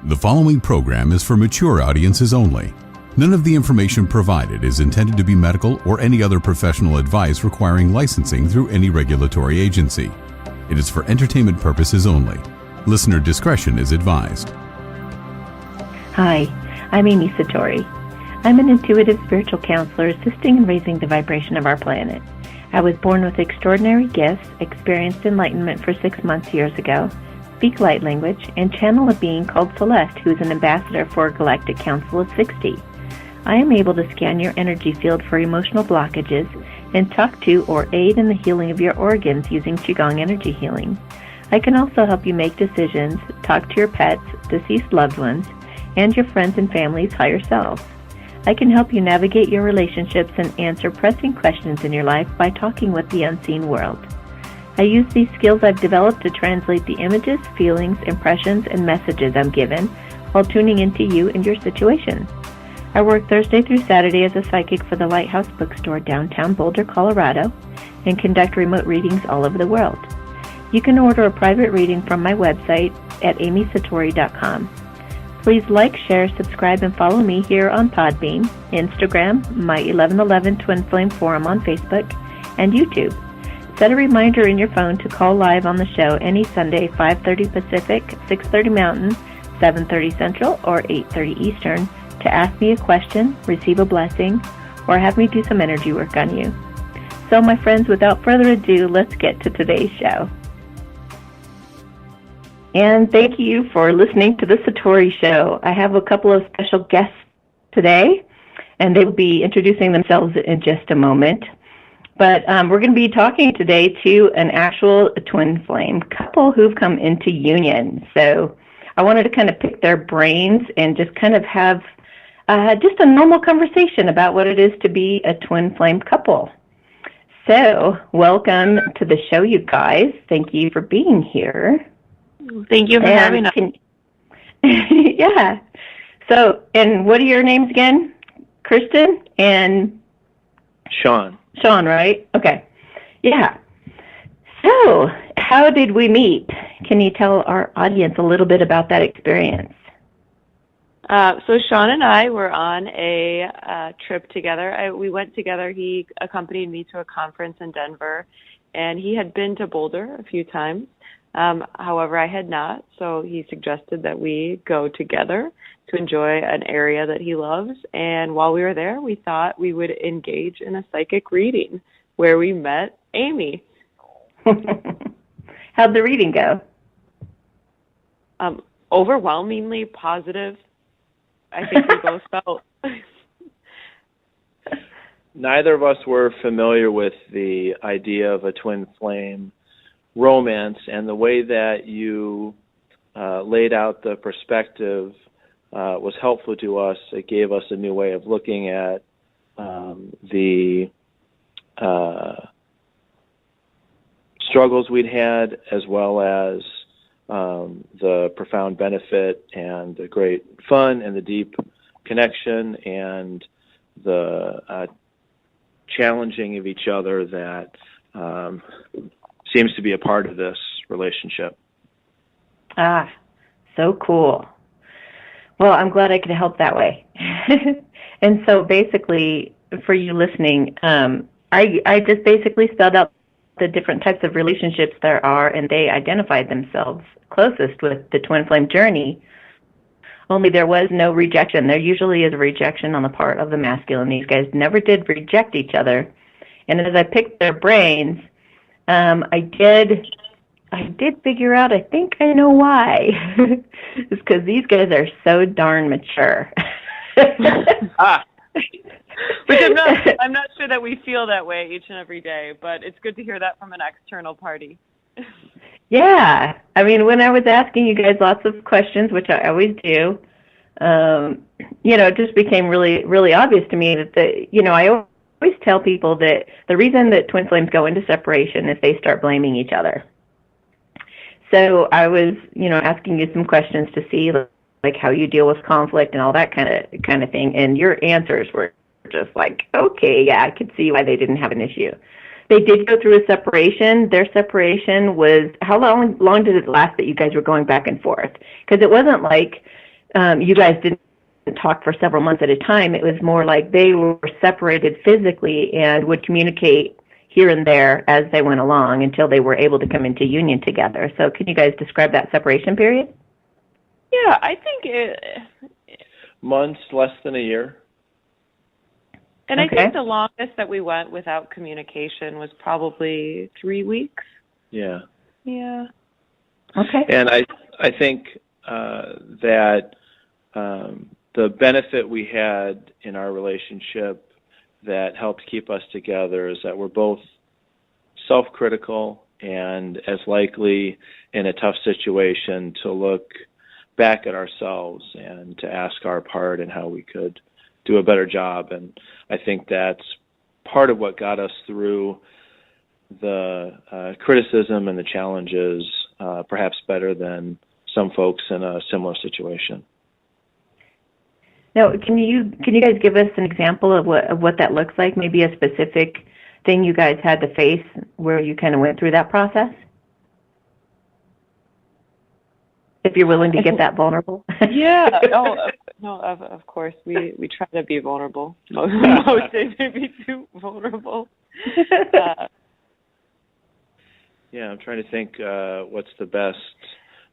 The following program is for mature audiences only. None of the information provided is intended to be medical or any other professional advice requiring licensing through any regulatory agency. It is for entertainment purposes only. Listener discretion is advised. Hi, I'm Amy Satori. I'm an intuitive spiritual counselor assisting in raising the vibration of our planet. I was born with extraordinary gifts, experienced enlightenment for 6 months years ago, speak light language, and channel a being called Celeste, who is an ambassador for a galactic council of 60. I am able to scan your energy field for emotional blockages and talk to or aid in the healing of your organs using Qigong energy healing. I can also help you make decisions, talk to your pets, deceased loved ones, and your friends and family's higher selves. I can help you navigate your relationships and answer pressing questions in your life by talking with the unseen world. I use these skills I've developed to translate the images, feelings, impressions, and messages I'm given while tuning into you and your situation. I work Thursday through Saturday as a psychic for the Lighthouse Bookstore downtown Boulder, Colorado, and conduct remote readings all over the world. You can order a private reading from my website at amysatori.com. Please like, share, subscribe, and follow me here on Podbean, Instagram, my 1111 Twin Flame Forum on Facebook, and YouTube. Set a reminder in your phone to call live on the show any Sunday, 5:30 Pacific, 6:30 Mountain, 7:30 Central, or 8:30 Eastern to ask me a question, receive a blessing, or have me do some energy work on you. So, my friends, without further ado, let's get to today's show. And thank you for listening to the Satori Show. I have a couple of special guests today, and they will be introducing themselves in just a moment. But we're going to be talking today to an actual twin flame couple who've come into union. So I wanted to kind of pick their brains and just kind of have just a normal conversation about what it is to be a twin flame couple. So welcome to the show, you guys. Thank you for being here. Thank you for having us. Yeah. So, and what are your names again? Kristen and Sean. Sean, right? Okay. Yeah. So, how did we meet? Can you tell our audience a little bit about that experience? So Sean and I were on a trip together. We went together. He accompanied me to a conference in Denver, and he had been to Boulder a few times. However, I had not, so he suggested that we go together to enjoy an area that he loves. And while we were there, we thought we would engage in a psychic reading where we met Amy. How'd the reading go? Overwhelmingly positive, I think we both felt. Neither of us were familiar with the idea of a twin flame romance, and the way that you laid out the perspective was helpful to us. It gave us a new way of looking at the struggles we'd had, as well as the profound benefit and the great fun and the deep connection and the challenging of each other that seems to be a part of this relationship. Ah, so cool. Well, I'm glad I could help that way. And so basically, for you listening, I just basically spelled out the different types of relationships there are, and they identified themselves closest with the twin flame journey. Only there was no rejection. There usually is a rejection on the part of the masculine. These guys never did reject each other. And as I picked their brains, I did figure out, I think I know why. It's because these guys are so darn mature. Which I'm not sure that we feel that way each and every day, but it's good to hear that from an external party. Yeah. I mean, when I was asking you guys lots of questions, which I always do, it just became really, really obvious to me that I always tell people that the reason that twin flames go into separation is they start blaming each other. So I was, asking you some questions to see like how you deal with conflict and all that kind of thing, and your answers were just like, okay, yeah, I could see why they didn't have an issue. They did go through a separation. Their separation was, how long did it last that you guys were going back and forth? Because it wasn't like you guys didn't talk for several months at a time. It was more like they were separated physically and would communicate here and there as they went along until they were able to come into union together. So can you guys describe that separation period? Yeah, I think months, less than a year. And Okay. I think the longest that we went without communication was probably 3 weeks. Yeah. Yeah. Okay. And I think that the benefit we had in our relationship that helped keep us together is that we're both self-critical and as likely in a tough situation to look back at ourselves and to ask our part and how we could do a better job. And I think that's part of what got us through the criticism and the challenges perhaps better than some folks in a similar situation. Now, can you guys give us an example of what that looks like? Maybe a specific thing you guys had to face where you kind of went through that process? If you're willing to get that vulnerable. Yeah. Oh, no. Of course, we try to be vulnerable. Most days maybe too vulnerable. Yeah, I'm trying to think what's the best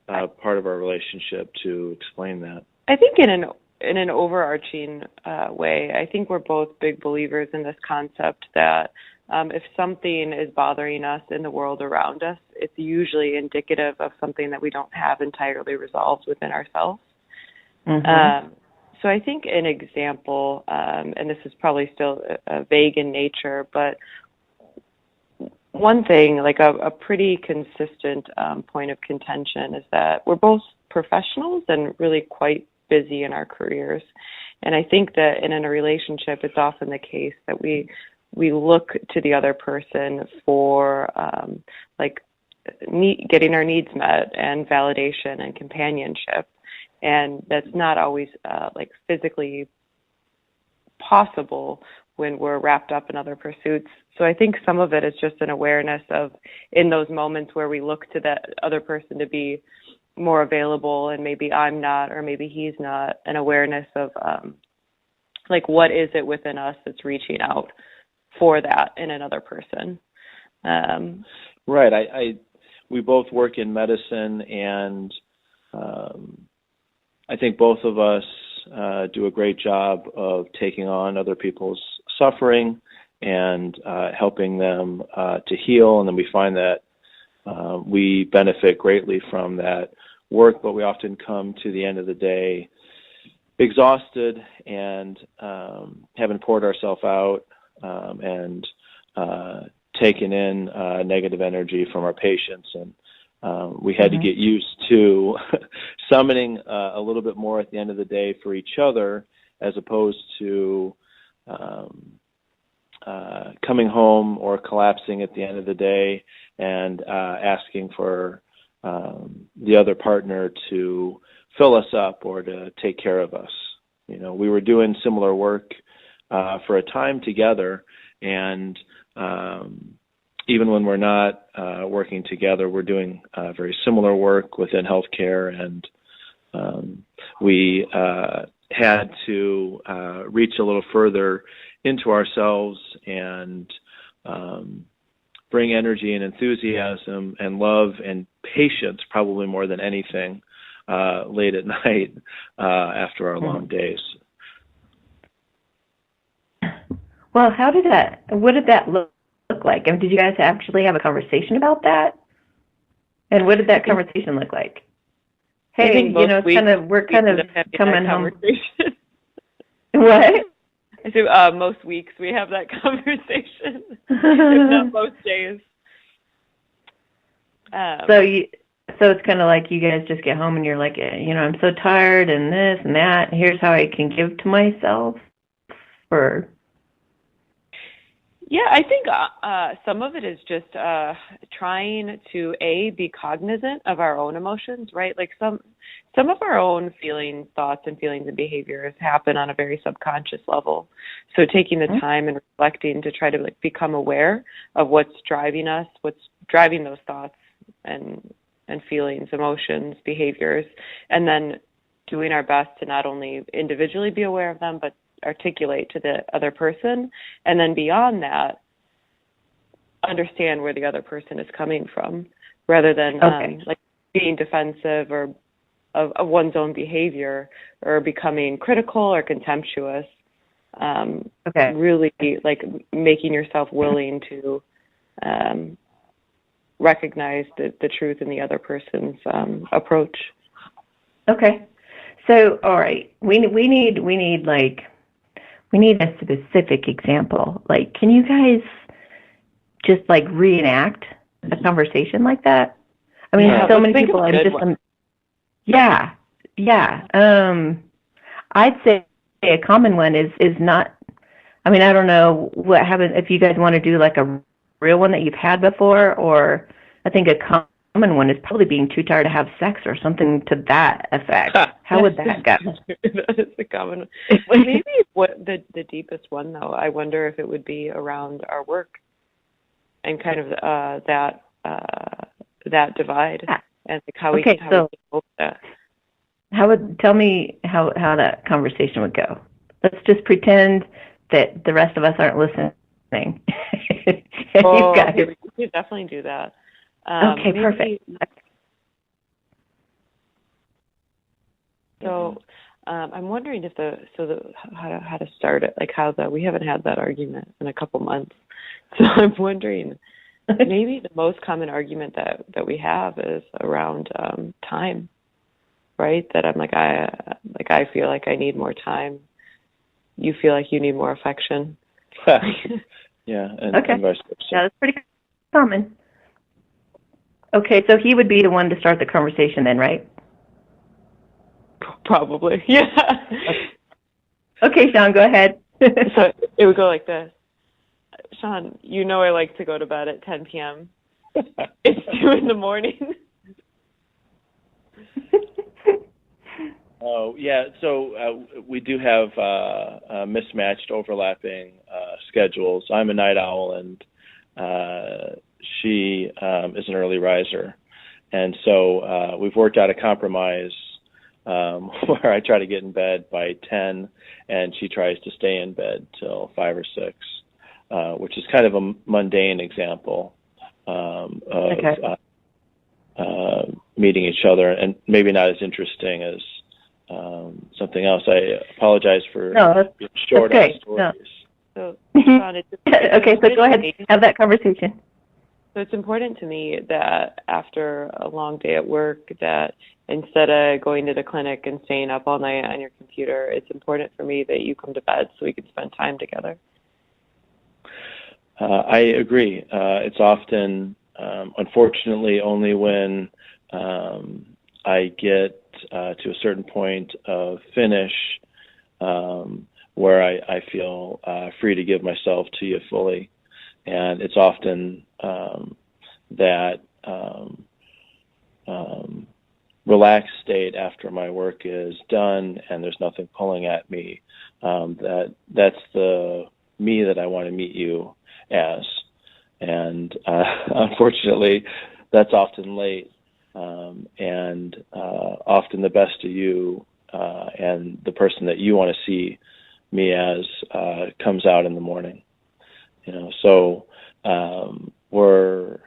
part of our relationship to explain that. I think in an overarching way, I think we're both big believers in this concept that if something is bothering us in the world around us, it's usually indicative of something that we don't have entirely resolved within ourselves. Mm-hmm. So I think an example, and this is probably still vague in nature, but one thing, like a pretty consistent point of contention is that we're both professionals and really quite busy in our careers. And I think that in a relationship, it's often the case that we look to the other person for getting our needs met and validation and companionship. And that's not always physically possible when we're wrapped up in other pursuits. So I think some of it is just an awareness of, in those moments where we look to that other person to be more available and maybe I'm not or maybe he's not, an awareness of what is it within us that's reaching out for that in another person. Right. We both work in medicine, and I think both of us do a great job of taking on other people's suffering and helping them to heal. And then we find that we benefit greatly from that work, but we often come to the end of the day exhausted and having poured ourselves out and taken in negative energy from our patients. And we had to get used to summoning a little bit more at the end of the day for each other, as opposed to coming home or collapsing at the end of the day and asking for the other partner to fill us up or to take care of us. You know, we were doing similar work for a time together, and even when we're not working together, we're doing very similar work within healthcare, and we had to reach a little further into ourselves and bring energy and enthusiasm and love and patience, probably more than anything, late at night after our long days. Well, what did that look like? I mean, did you guys actually have a conversation about that? And what did that conversation look like? Hey, we're kind of coming home. What? I say most weeks we have that conversation, if not most days. So it's kind of like you guys just get home and you're like, I'm so tired and this and that. Here's how I can give to myself. Or yeah, I think some of it is just trying to be cognizant of our own emotions, right? Like some of our own thoughts and feelings and behaviors happen on a very subconscious level. So taking the time and reflecting to try to become aware of what's driving us, what's driving those thoughts and feelings, emotions, behaviors, and then doing our best to not only individually be aware of them, but articulate to the other person, and then beyond that, understand where the other person is coming from, rather than like being defensive or of one's own behavior or becoming critical or contemptuous. Really, like making yourself willing to recognize the truth in the other person's approach. Okay. So, all right, we need a specific example. Like, can you guys just like reenact a conversation like that? I mean, so many people. I'm just, yeah. I'd say a common one is not. I mean, I don't know what happens if you guys want to do like a real one that you've had before, or I think a common one is probably being too tired to have sex or something to that effect. How would that go? That is a common one. Maybe what the deepest one, though, I wonder if it would be around our work and kind of that divide and like how we can over that. Tell me how that conversation would go. Let's just pretend that the rest of us aren't listening. We could definitely do that. Okay, perfect. So I'm wondering if how to start it, like we haven't had that argument in a couple months. So I'm wondering maybe the most common argument that we have is around time, right? That I'm I feel like I need more time. You feel like you need more affection. Yeah, and vice versa. Yeah, that's pretty common. Okay, so he would be the one to start the conversation then, right? Probably, yeah. Okay, Sean, go ahead. So it would go like this. Sean, I like to go to bed at 10 p.m. It's 2 in the morning. Oh, yeah. So we do have mismatched, overlapping schedules. I'm a night owl, and she is an early riser. And so we've worked out a compromise where I try to get in bed by 10, and she tries to stay in bed till 5 or 6, which is kind of a mundane example of meeting each other, and maybe not as interesting as something else. I apologize for short stories. No. So, Sean, okay, so go ahead, have that conversation. So it's important to me that after a long day at work, that instead of going to the clinic and staying up all night on your computer, it's important for me that you come to bed so we can spend time together. I agree. It's often, unfortunately, only when I get to a certain point of finish where I feel free to give myself to you fully. And it's often that relaxed state after my work is done and there's nothing pulling at me. That's the me that I want to meet you as. And unfortunately, that's often late. And often the best of you and the person that you want to see me as comes out in the morning. So we're,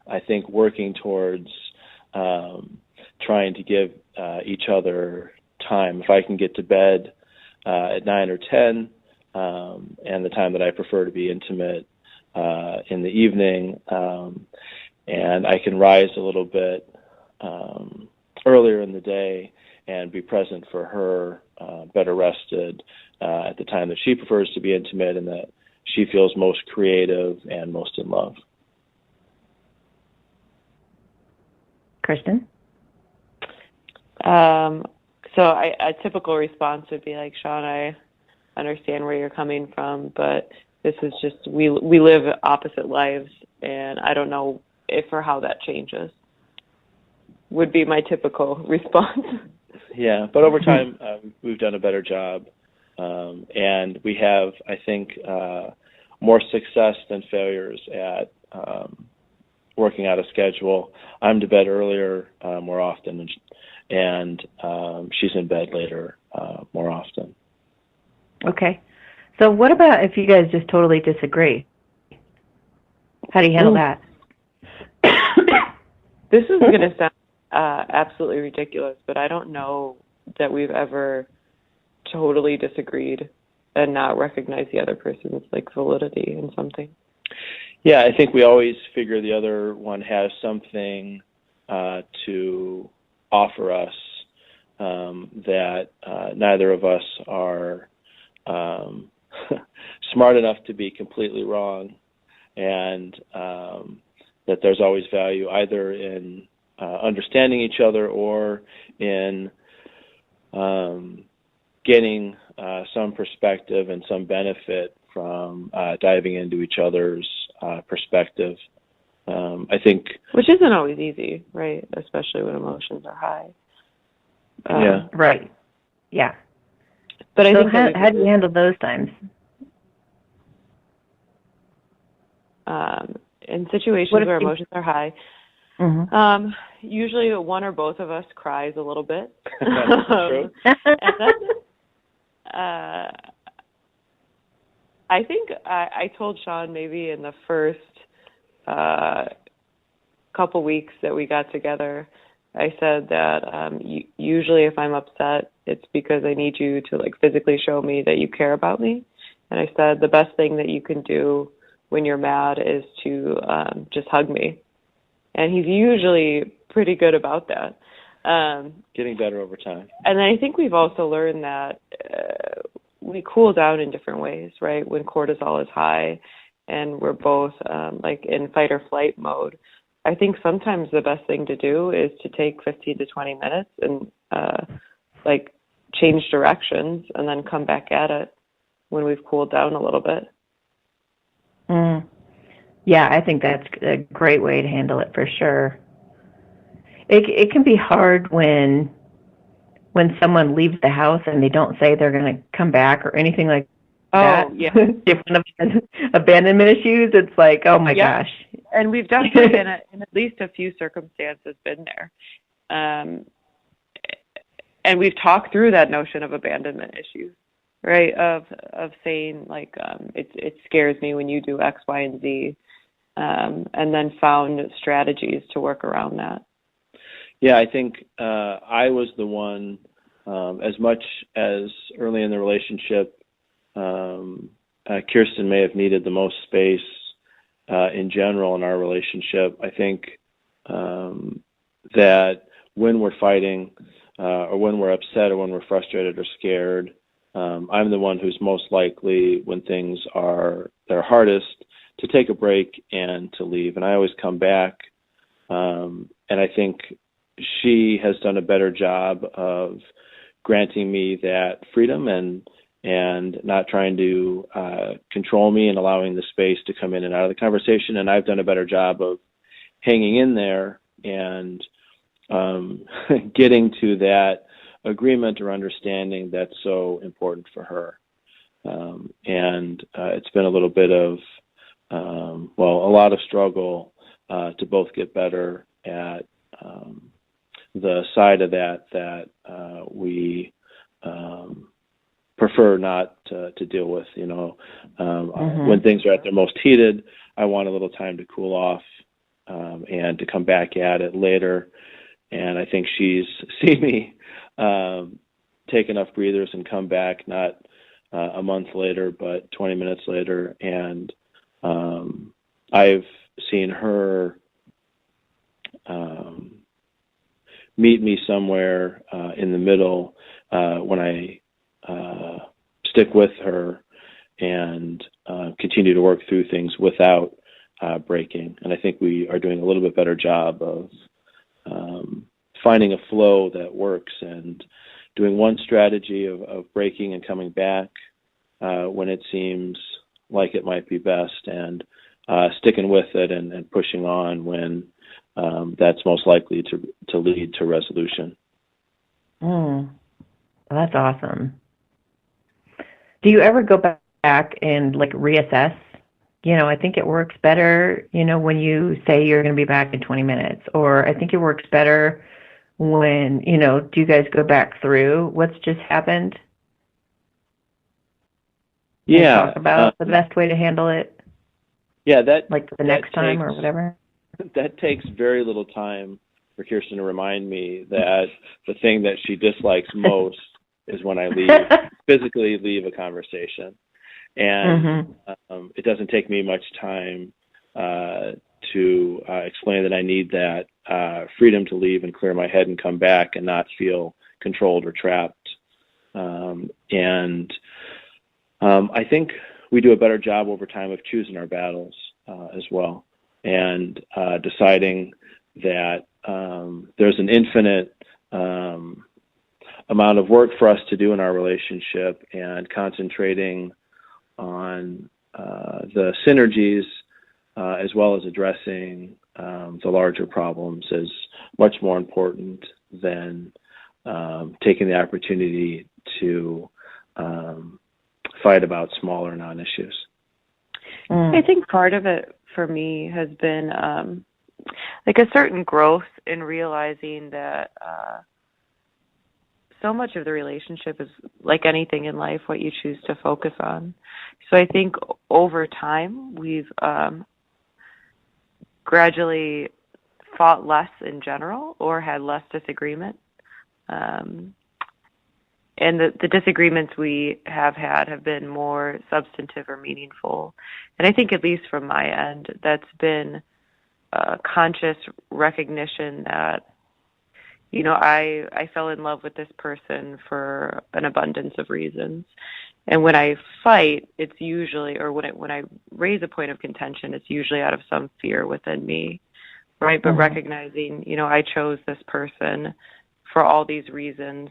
I think, working towards trying to give each other time. If I can get to bed at 9 or 10, and the time that I prefer to be intimate in the evening, and I can rise a little bit earlier in the day and be present for her, better rested at the time that she prefers to be intimate and that she feels most creative and most in love. Kristen? So a typical response would be like, Sean, I understand where you're coming from, but this is just, we live opposite lives, and I don't know if or how that changes, would be my typical response. Yeah, but over time, we've done a better job. And we have, I think, more success than failures at working out a schedule. I'm to bed earlier more often, and she's in bed later more often. Okay. So what about if you guys just totally disagree? How do you handle that? This is going to sound absolutely ridiculous, but I don't know that we've ever totally disagreed and not recognized the other person's like validity in something. Yeah, I think we always figure the other one has something to offer us that neither of us are smart enough to be completely wrong, and that there's always value either in understanding each other or in getting some perspective and some benefit from diving into each other's perspective. I think, which isn't always easy, right? Especially when emotions are high. Yeah. Right. Yeah. But I so think how do you handle those times? In situations where emotions are high, usually one or both of us cries a little bit. True. And then I think I told Sean maybe in the first couple weeks that we got together, I said that usually if I'm upset, it's because I need you to like physically show me that you care about me. And I said the best thing that you can do when you're mad is to just hug me. And he's usually pretty good about that. Getting better over time. And I think we've also learned that we cool down in different ways, right? When cortisol is high and we're both like in fight or flight mode, I think sometimes the best thing to do is to take 15 to 20 minutes and like change directions and then come back at it when we've cooled down a little bit. Yeah, I think that's a great way to handle it for sure. It can be hard when someone leaves the house and they don't say they're going to come back or anything like that. Oh, yeah. If one of them has abandonment issues, it's like, oh my gosh. And we've definitely in at least a few circumstances been there. And we've talked through that notion of abandonment issues, right? Of saying like, it scares me when you do X, Y, and Z, and then found strategies to work around that. Yeah, I think I was the one, as much as early in the relationship, Kirsten may have needed the most space in general in our relationship. I think that when we're fighting or when we're upset or when we're frustrated or scared, I'm the one who's most likely, when things are their hardest, to take a break and to leave. And I always come back. And I think she has done a better job of granting me that freedom and not trying to control me and allowing the space to come in and out of the conversation. And I've done a better job of hanging in there and getting to that agreement or understanding that's so important for her. And it's been a little bit of, a lot of struggle to both get better at the side of that we prefer not to deal with. When things are at their most heated, I want a little time to cool off and to come back at it later. And I think she's seen me take enough breathers and come back, not a month later, but 20 minutes later. And I've seen her meet me somewhere in the middle when I stick with her and continue to work through things without breaking. And I think we are doing a little bit better job of finding a flow that works and doing one strategy of breaking and coming back when it seems like it might be best, and sticking with it and pushing on when that's most likely to lead to resolution. That's awesome. Do you ever go back and like reassess? I think it works better, when you say you're going to be back in 20 minutes, or I think it works better when, do you guys go back through what's just happened and Yeah, talk about the best way to handle it, like the next time or whatever? That takes very little time for Kirsten to remind me that the thing that she dislikes most is when I physically leave a conversation. And it doesn't take me much time to explain that I need that freedom to leave and clear my head and come back and not feel controlled or trapped. I think we do a better job over time of choosing our battles as well, and deciding that there's an infinite amount of work for us to do in our relationship, and concentrating on the synergies as well as addressing the larger problems is much more important than taking the opportunity to fight about smaller non-issues. I think part of it for me has been like a certain growth in realizing that so much of the relationship is, like anything in life, what you choose to focus on. So I think over time we've gradually fought less in general, or had less disagreement. And the disagreements we have had have been more substantive or meaningful. And I think, at least from my end, that's been a conscious recognition that, I fell in love with this person for an abundance of reasons. And when I fight, it's usually, or when I raise a point of contention, it's usually out of some fear within me, right? But recognizing, I chose this person for all these reasons,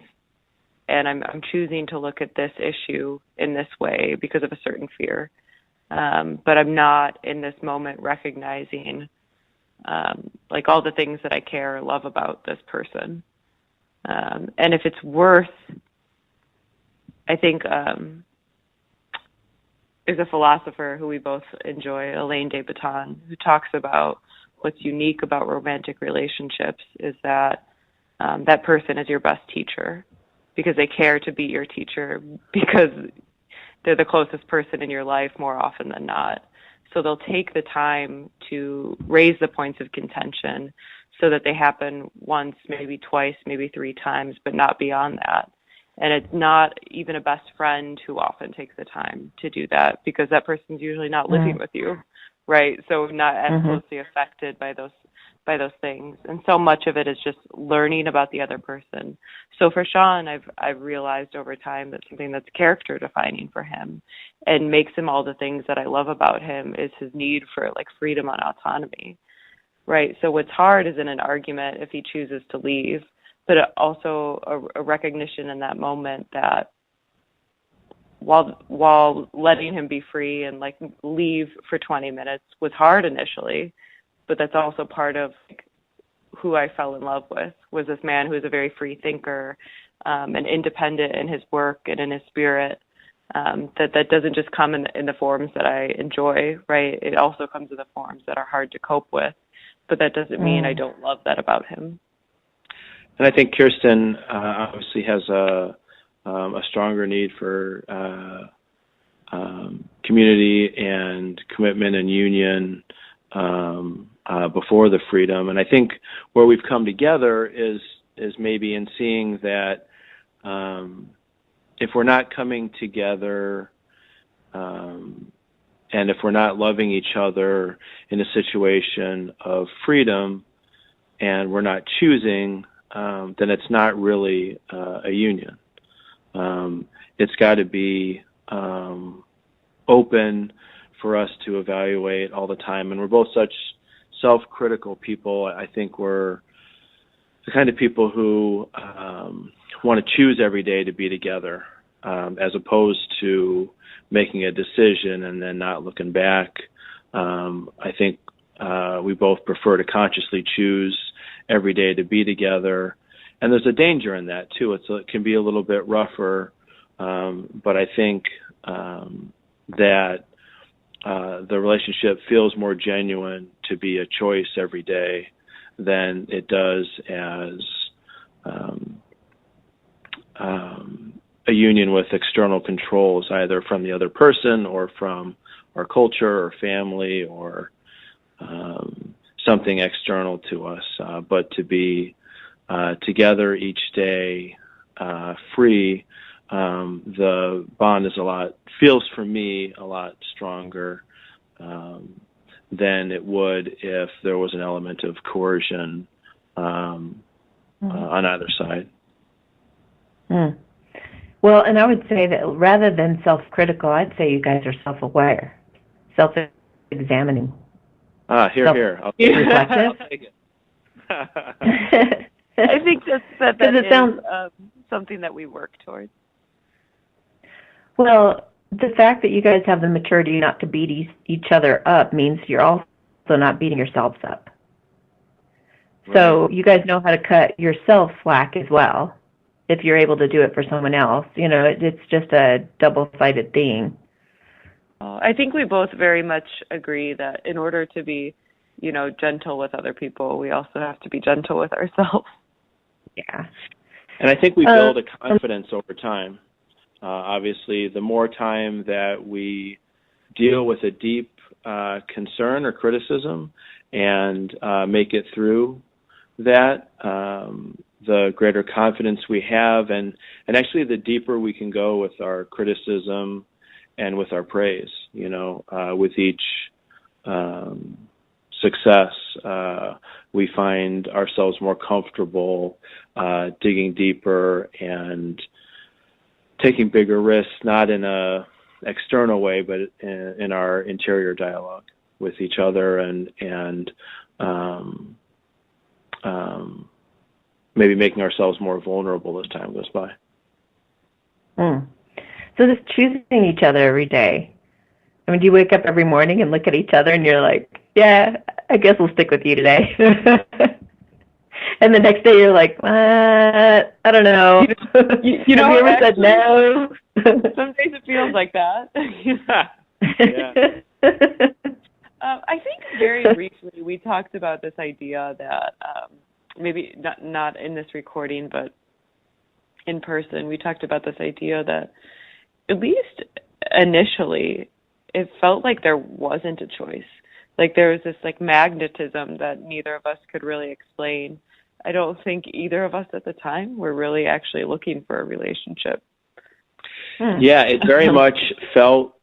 and I'm choosing to look at this issue in this way because of a certain fear. But I'm not in this moment recognizing like all the things that I care or love about this person. And if it's worth, I think there's a philosopher who we both enjoy, Elaine de Botton, who talks about what's unique about romantic relationships is that that person is your best teacher, because they care to be your teacher, because they're the closest person in your life more often than not. So they'll take the time to raise the points of contention so that they happen once, maybe twice, maybe 3 times, but not beyond that. And it's not even a best friend who often takes the time to do that, because that person's usually not living with you, right? So not as closely affected by those things. And so much of it is just learning about the other person. So for Sean, I've realized over time that something that's character defining for him and makes him all the things that I love about him is his need for like freedom and autonomy, right? So what's hard is in an argument if he chooses to leave, but also a recognition in that moment that while letting him be free and like leave for 20 minutes was hard initially, but that's also part of who I fell in love with, was this man who is a very free thinker and independent in his work and in his spirit. That doesn't just come in the forms that I enjoy, right? It also comes in the forms that are hard to cope with, but that doesn't mean I don't love that about him. And I think Kirsten obviously has a stronger need for community and commitment and union before the freedom. And I think where we've come together is maybe in seeing that if we're not coming together and if we're not loving each other in a situation of freedom and we're not choosing, then it's not really a union. It's got to be open for us to evaluate all the time. And we're both such self-critical people. I think we're the kind of people who want to choose every day to be together, as opposed to making a decision and then not looking back. I think we both prefer to consciously choose every day to be together. And there's a danger in that too. It can be a little bit rougher, but I think that the relationship feels more genuine to be a choice every day than it does as a union with external controls, either from the other person or from our culture or family or something external to us, but to be together each day, free, the bond is feels for me a lot stronger than it would if there was an element of coercion on either side. Mm. Well, and I would say that rather than self-critical, I'd say you guys are self-aware, self-examining. Here. Reflective. I'll take it. I think that is something that we work towards. Well, the fact that you guys have the maturity not to beat each other up means you're also not beating yourselves up. Right. So you guys know how to cut yourself slack as well. If you're able to do it for someone else, it's just a double-sided thing. I think we both very much agree that in order to be, gentle with other people, we also have to be gentle with ourselves. Yeah. And I think we build a confidence over time. Obviously, the more time that we deal with a deep concern or criticism and make it through that, the greater confidence we have, and actually the deeper we can go with our criticism and with our praise. With each success, we find ourselves more comfortable digging deeper and taking bigger risks, not in a external way, but in our interior dialogue with each other, and maybe making ourselves more vulnerable as time goes by. So just choosing each other every day. I mean, do you wake up every morning and look at each other and you're like, yeah, I guess we'll stick with you today? And the next day you're like, I don't know. Have you ever said no? Some days it feels like that. Yeah. I think very briefly we talked about this idea that maybe not in this recording, but in person, we talked about this idea that at least initially it felt like there wasn't a choice. Like there was this magnetism that neither of us could really explain. I don't think either of us at the time were really actually looking for a relationship. Yeah, it very much felt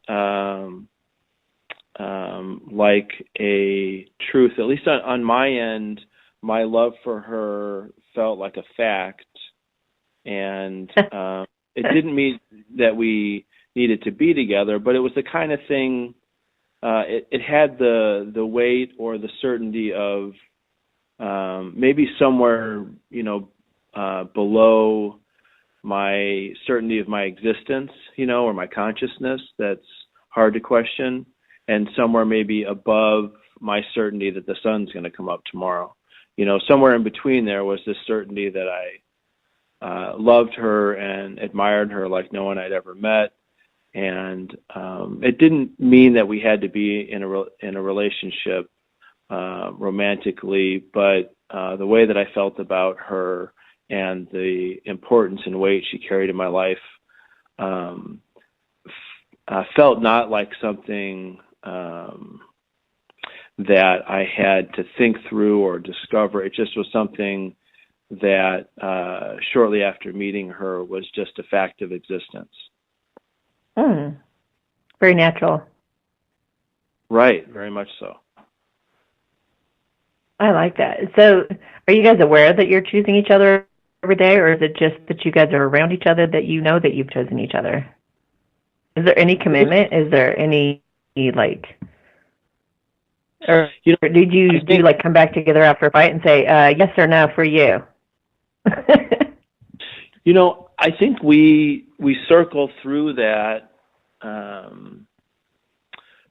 like a truth, at least on my end. My love for her felt like a fact, and it didn't mean that we needed to be together, but it was the kind of thing, it had the weight or the certainty of maybe somewhere, below my certainty of my existence, or my consciousness that's hard to question, and somewhere maybe above my certainty that the sun's going to come up tomorrow. Somewhere in between there was this certainty that I loved her and admired her like no one I'd ever met. And it didn't mean that we had to be in a relationship romantically, but the way that I felt about her and the importance and weight she carried in my life felt not like something that I had to think through or discover. It just was something that shortly after meeting her was just a fact of existence. Very natural. Right, very much so. I like that. So are you guys aware that you're choosing each other every day, or is it just that you guys are around each other that you know that you've chosen each other? Is there any commitment? Is there any, or did you come back together after a fight and say, yes or no for you? I think we circle through that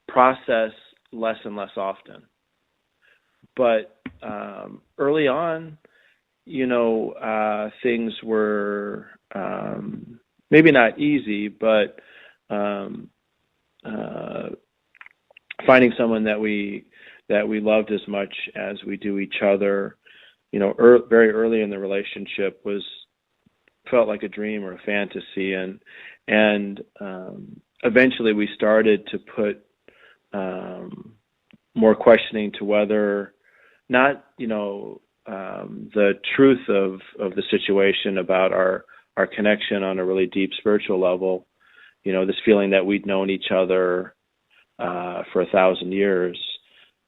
process less and less often. But early on, things were maybe not easy, but finding someone that we loved as much as we do each other, very early in the relationship felt like a dream or a fantasy, and eventually we started to put more questioning to whether not the truth of the situation about our connection on a really deep spiritual level, this feeling that we'd known each other for 1,000 years,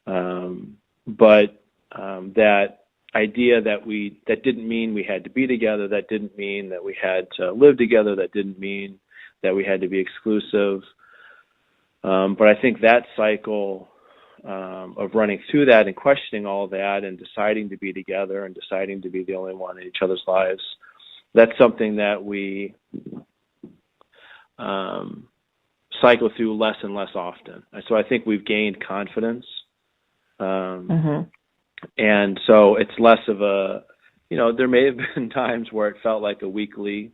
but that idea that didn't mean we had to be together, that didn't mean that we had to live together, that didn't mean that we had to be exclusive. But I think that cycle of running through that and questioning all of that and deciding to be together and deciding to be the only one in each other's lives, that's something that we cycle through less and less often. So I think we've gained confidence. And so it's less of there may have been times where it felt like a weekly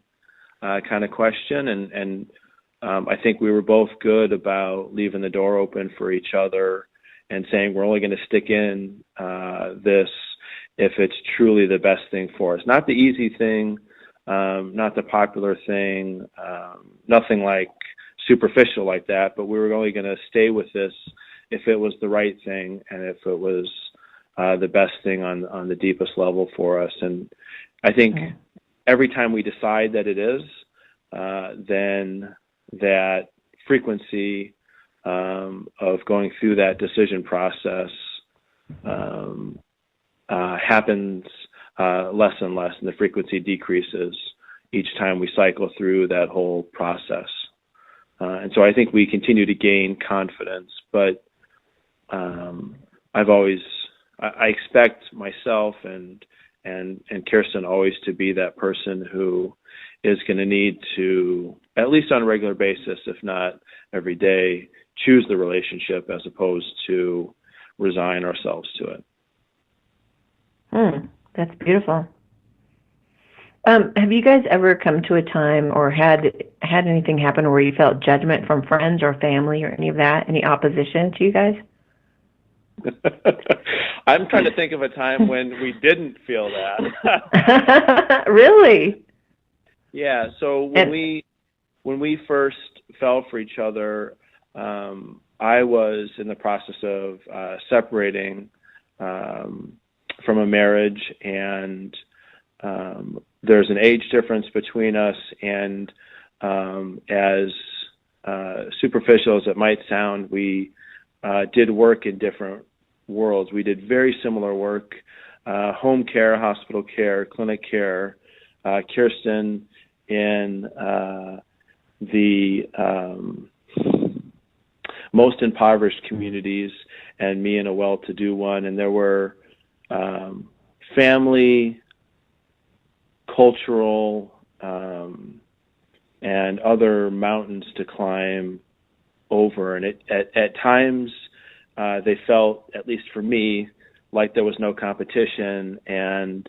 kind of question. And I think we were both good about leaving the door open for each other and saying we're only going to stick in this if it's truly the best thing for us. Not the easy thing, not the popular thing, nothing like superficial like that, but we were only going to stay with this if it was the right thing and if it was the best thing on the deepest level for us. And I think every time we decide that it is, then that frequency of going through that decision process happens less and less, and the frequency decreases each time we cycle through that whole process. And so I think we continue to gain confidence, but I expect myself and Kirsten always to be that person who is going to need to, at least on a regular basis, if not every day, choose the relationship as opposed to resign ourselves to it. That's beautiful. Have you guys ever come to a time or had anything happen where you felt judgment from friends or family or any of that, any opposition to you guys? I'm trying to think of a time when we didn't feel that. Really? Yeah. So when we first fell for each other, I was in the process of separating from a marriage, and there's an age difference between us, and as superficial as it might sound, we did work in different worlds. We did very similar work, home care, hospital care, clinic care, Kirsten in the most impoverished communities and me in a well-to-do one. And there were family, cultural, and other mountains to climb over. And at times they felt, at least for me, like there was no competition. And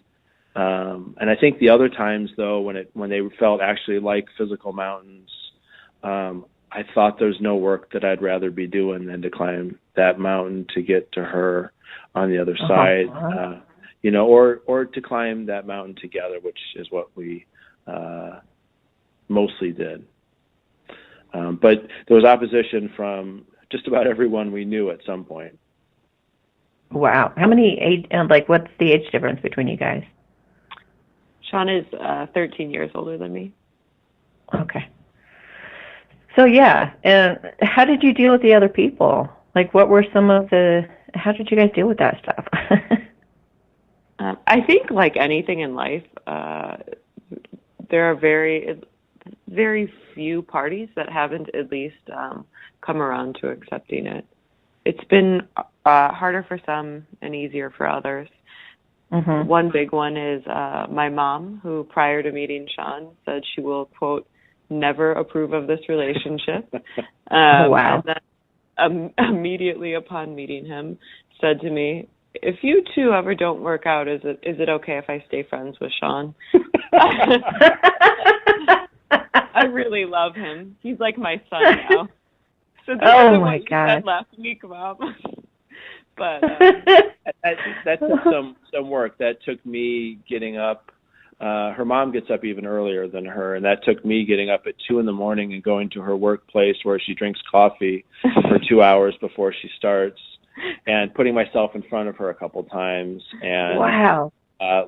I think the other times, though, when they felt actually like physical mountains, I thought there's no work that I'd rather be doing than to climb that mountain to get to her on the other side, or to climb that mountain together, which is what we mostly did. But there was opposition from just about everyone we knew at some point. Wow. How many age, what's the age difference between you guys? Sean is 13 years older than me. Okay. So, yeah. And how did you deal with the other people? What were how did you guys deal with that stuff? I think like anything in life, there are very, very few parties that haven't at least come around to accepting it. It's been harder for some and easier for others. Mm-hmm. One big one is my mom, who prior to meeting Sean said she will, quote, never approve of this relationship. Wow. And then immediately upon meeting him said to me, if you two ever don't work out, is it okay if I stay friends with Sean? I really love him. He's like my son now. So this is what he said last week, Mom. But that took some work. That took me getting up. Her mom gets up even earlier than her, and that took me getting up at 2 a.m. and going to her workplace where she drinks coffee for 2 hours before she starts, and putting myself in front of her a couple times and wow.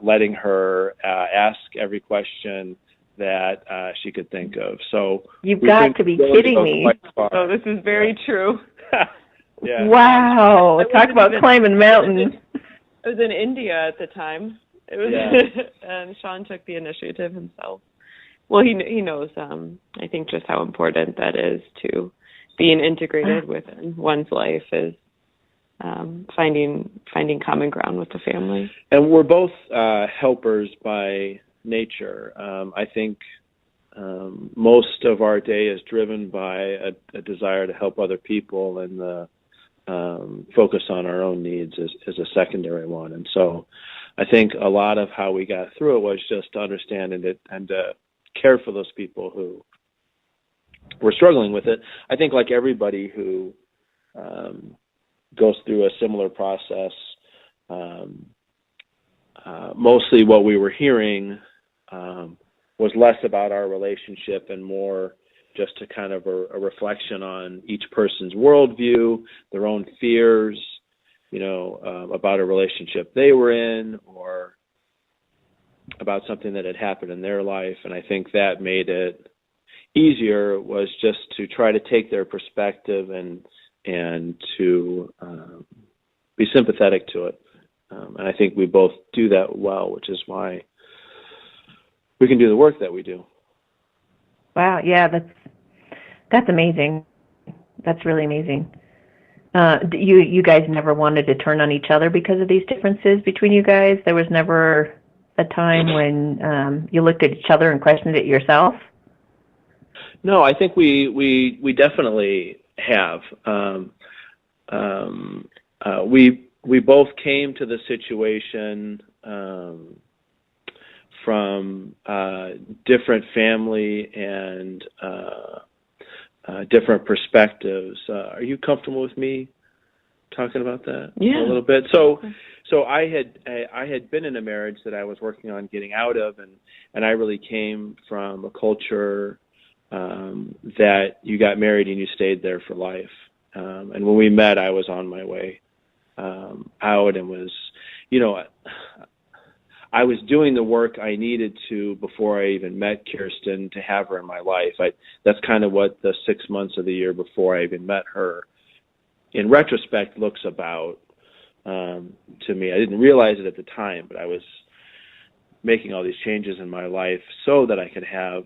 Letting her ask every question that she could think of. So you've got to be kidding me. Oh, this is very true. Yeah. Wow. Talk about climbing mountains. I was in India at the time. It was, yeah. And Sean took the initiative himself. Well, he knows, I think, just how important that is to being integrated within one's life is finding common ground with the family. And we're both helpers by nature. I think most of our day is driven by a desire to help other people, and the focus on our own needs is a secondary one. And so I think a lot of how we got through it was just to understand and to care for those people who were struggling with it. I think like everybody who goes through a similar process, mostly what we were hearing was less about our relationship and more just a kind of a reflection on each person's worldview, their own fears, about a relationship they were in or about something that had happened in their life. And I think that made it easier, was just to try to take their perspective and to be sympathetic to it. And I think we both do that well, which is why we can do the work that we do. Wow, yeah, that's amazing. That's really amazing. You guys never wanted to turn on each other because of these differences between you guys? There was never a time when you looked at each other and questioned it yourself? No, I think we definitely have. We both came to the situation from different family and different perspectives. Are you comfortable with me talking about that a little bit? So I had been in a marriage that I was working on getting out of, and I really came from a culture that you got married and you stayed there for life. And when we met, I was on my way out and was, I was doing the work I needed to before I even met Kirsten to have her in my life. That's kind of what the 6 months of the year before I even met her, in retrospect, looks about to me. I didn't realize it at the time, but I was making all these changes in my life so that I could have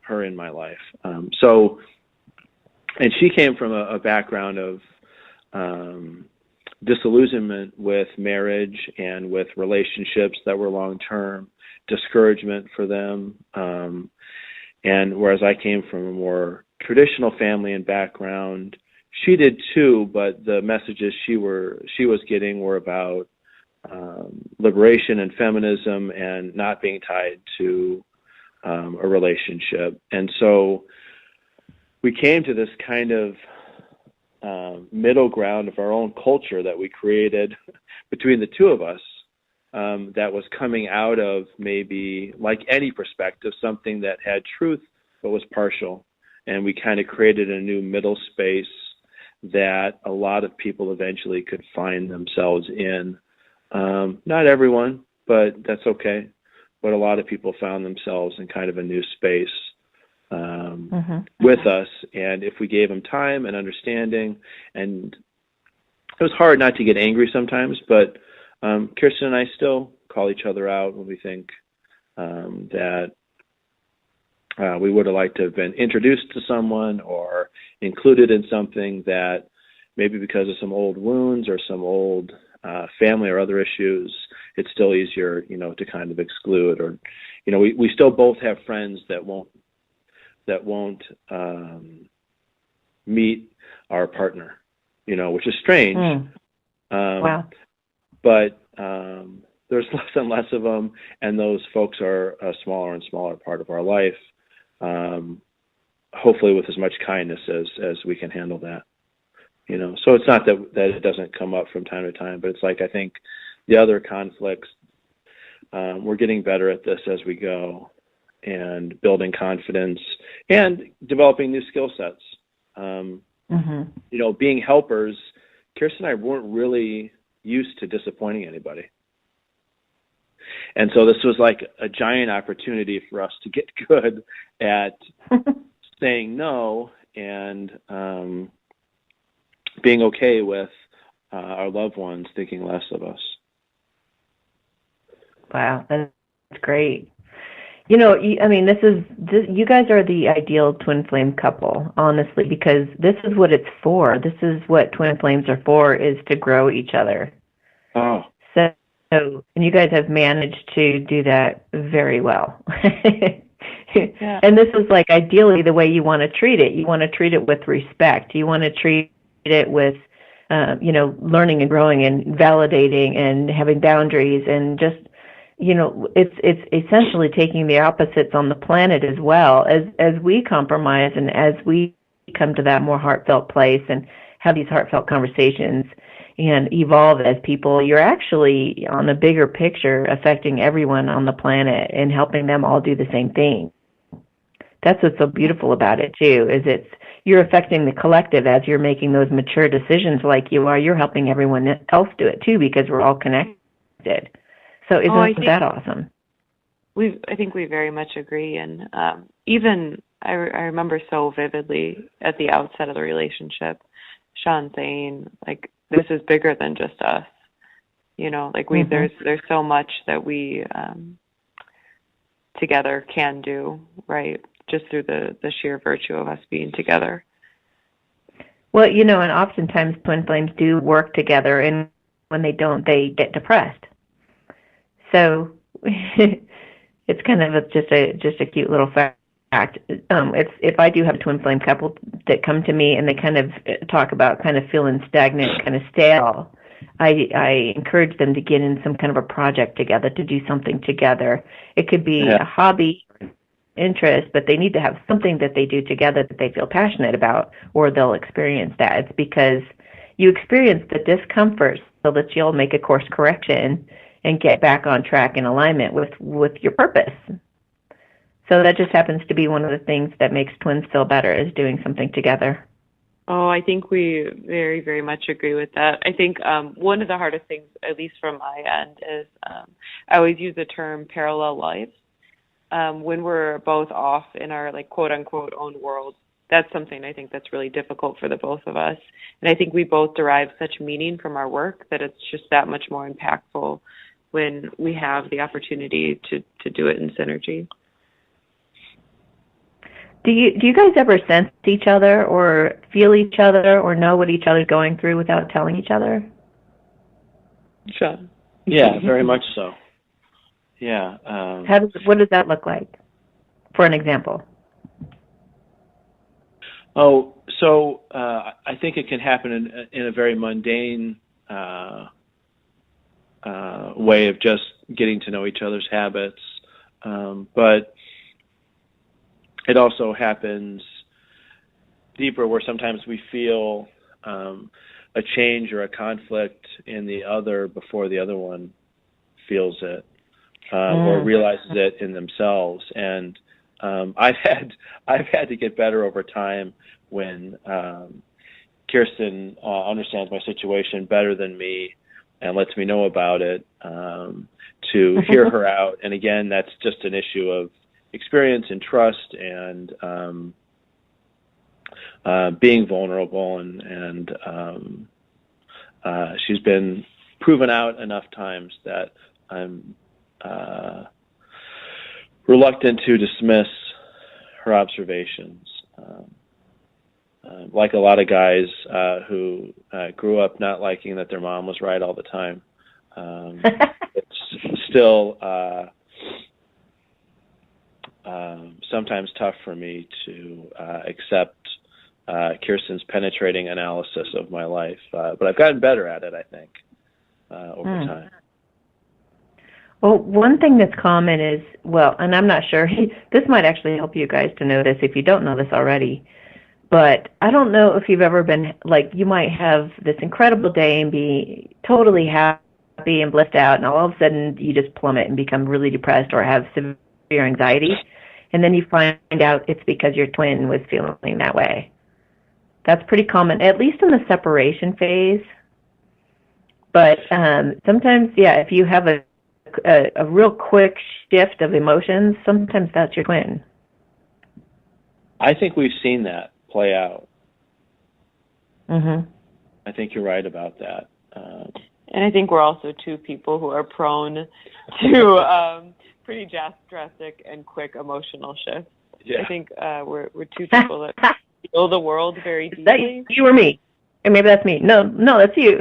her in my life. And she came from a background of disillusionment with marriage and with relationships that were long-term, discouragement for them. And whereas I came from a more traditional family and background, she did too, but the messages she was getting were about liberation and feminism and not being tied to a relationship. And so we came to this kind of middle ground of our own culture that we created between the two of us, that was coming out of, maybe like any perspective, something that had truth but was partial. And we kind of created a new middle space that a lot of people eventually could find themselves in. Not everyone, but that's okay. But a lot of people found themselves in kind of a new space with us, and if we gave them time and understanding, and it was hard not to get angry sometimes, but Kirsten and I still call each other out when we think that we would have liked to have been introduced to someone or included in something that maybe because of some old wounds or some old family or other issues, it's still easier, to kind of exclude, or, we still both have friends that won't meet our partner, which is strange. Wow. But there's less and less of them, and those folks are a smaller and smaller part of our life, hopefully with as much kindness as we can handle that. So it's not that it doesn't come up from time to time, but it's like, I think the other conflicts, we're getting better at this as we go, and building confidence and developing new skill sets. Being helpers, Kirsten and I weren't really used to disappointing anybody. And so this was like a giant opportunity for us to get good at saying no and being okay with our loved ones thinking less of us. Wow, that's great. You guys are the ideal twin flame couple, honestly, because this is what it's for. This is what twin flames are for, is to grow each other. Oh. So, and you guys have managed to do that very well. Yeah. And this is like ideally the way you want to treat it. You want to treat it with respect. You want to treat it with, learning and growing and validating and having boundaries and just, it's essentially taking the opposites on the planet as well as we compromise and as we come to that more heartfelt place and have these heartfelt conversations and evolve as people. You're actually, on a bigger picture, affecting everyone on the planet and helping them all do the same thing. That's what's so beautiful about it too, is you're affecting the collective as you're making those mature decisions like you are. You're helping everyone else do it too, because we're all connected. So isn't that awesome? I think we very much agree. And even I remember so vividly at the outset of the relationship, Sean saying, like, this is bigger than just us. There's so much that we together can do, right? Just through the sheer virtue of us being together. Well, and oftentimes twin flames do work together, and when they don't, they get depressed. So it's kind of just a cute little fact. If I do have a twin flame couple that come to me and they kind of talk about kind of feeling stagnant, kind of stale, I encourage them to get in some kind of a project together, to do something together. It could be a hobby, interest, but they need to have something that they do together that they feel passionate about, or they'll experience that. It's because you experience the discomfort so that you'll make a course correction and get back on track in alignment with your purpose. So that just happens to be one of the things that makes twins feel better, is doing something together. Oh, I think we very, very much agree with that. I think one of the hardest things, at least from my end, is I always use the term parallel lives. When we're both off in our, like, quote unquote own world, that's something I think that's really difficult for the both of us. And I think we both derive such meaning from our work that it's just that much more impactful when we have the opportunity to do it in synergy. Do you guys ever sense each other or feel each other or know what each other's going through without telling each other? Sure. Yeah, very much so. Yeah. What does that look like, for an example? Oh, so I think it can happen in a very mundane way of just getting to know each other's habits, but it also happens deeper, where sometimes we feel a change or a conflict in the other before the other one feels it. Or realizes it in themselves, and I've had to get better over time when Kirsten understands my situation better than me and lets me know about it, to hear her out. And again, that's just an issue of experience and trust and being vulnerable, and she's been proven out enough times that I'm reluctant to dismiss her observations. Like a lot of guys who grew up not liking that their mom was right all the time, it's still sometimes tough for me to accept Kirsten's penetrating analysis of my life. But I've gotten better at it, I think, over time. Well, one thing that's common is, and I'm not sure, this might actually help you guys to know this if you don't know this already, But I don't know if you've ever been, like, you might have this incredible day and be totally happy and blissed out, and all of a sudden you just plummet and become really depressed or have severe anxiety, and then you find out it's because your twin was feeling that way. That's pretty common, at least in the separation phase. But sometimes, yeah, if you have a real quick shift of emotions, sometimes that's your twin. I think we've seen that play out. Mm-hmm. I think you're right about that. And I think we're also two people who are prone to pretty drastic and quick emotional shifts. Yeah. I think we're two people that feel the world very deeply. Is that you or me? Or maybe that's me. No, that's you.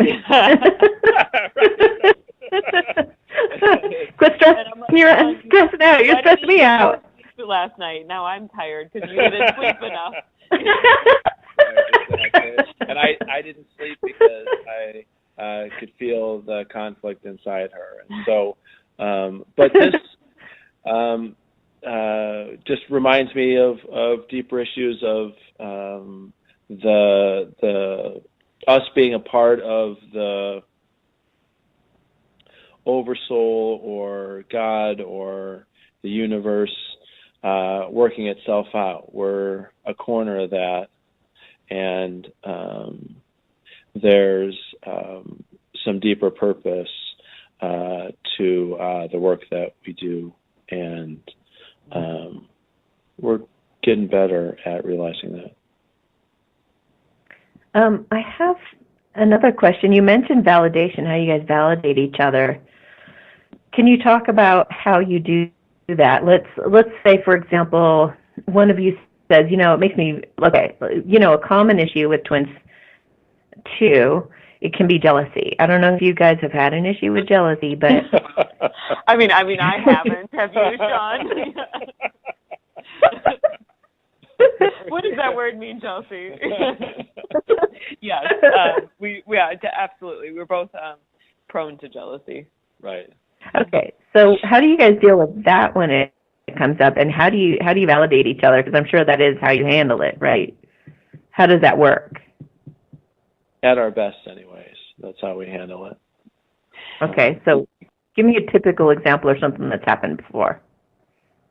Quit stressing out. You're stressing me out. Last night. Now I'm tired because you didn't sleep enough. And I didn't sleep because I could feel the conflict inside her. And so, but this just reminds me of deeper issues of the us being a part of the oversoul or God or the universe working itself out. We're a corner of that, and there's some deeper purpose to the work that we do, and we're getting better at realizing that. I have another question. You mentioned validation, how you guys validate each other. Can you talk about how you do that? Let's say, for example, one of you says, it makes me, okay, a common issue with twins too, it can be jealousy. I don't know if you guys have had an issue with jealousy, but I mean, I haven't. Have you, Sean? What does that word mean, Chelsea? Yes, absolutely. We're both prone to jealousy. Right. Okay, so how do you guys deal with that when it comes up, and how do you validate each other? Because I'm sure that is how you handle it, right? How does that work? At our best, anyways. That's how we handle it. Okay, so give me a typical example or something that's happened before.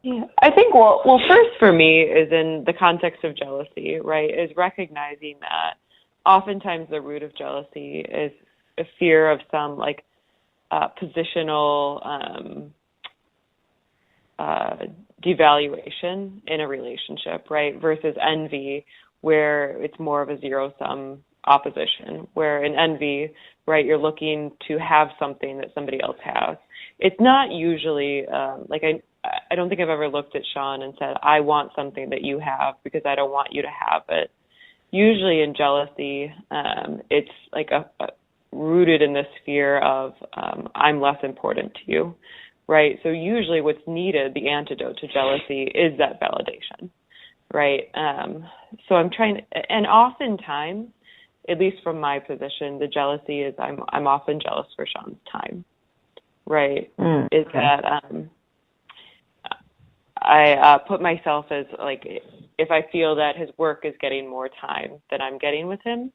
Yeah, I think, well, first for me is in the context of jealousy, right, is recognizing that oftentimes the root of jealousy is a fear of some, like, positional devaluation in a relationship, right, versus envy, where it's more of a zero-sum opposition, where in envy, right, you're looking to have something that somebody else has. It's not usually, I don't think I've ever looked at Sean and said, I want something that you have because I don't want you to have it. Usually in jealousy, it's like rooted in this fear of I'm less important to you, right? So usually what's needed, the antidote to jealousy, is that validation, right? So I'm trying, and oftentimes, at least from my position, the jealousy is I'm often jealous for Sean's time, right? Is that I put myself as, like, if I feel that his work is getting more time than I'm getting with him,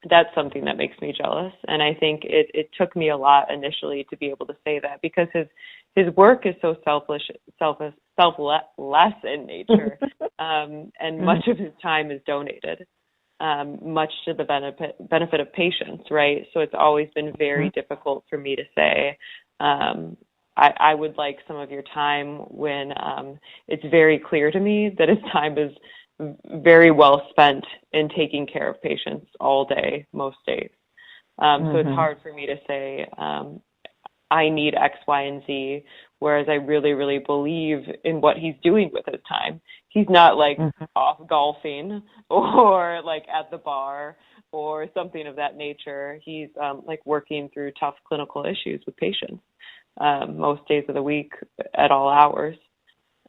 that's something that makes me jealous. And I think it took me a lot initially to be able to say that, because his work is so selfless in nature, and much of his time is donated, much to the benefit of patients, right? So it's always been very difficult for me to say, I would like some of your time when it's very clear to me that his time is very well spent in taking care of patients all day, most days. So it's hard for me to say, I need X, Y, and Z, whereas I really, really believe in what he's doing with his time. He's not like off golfing or like at the bar or something of that nature. He's like working through tough clinical issues with patients most days of the week at all hours.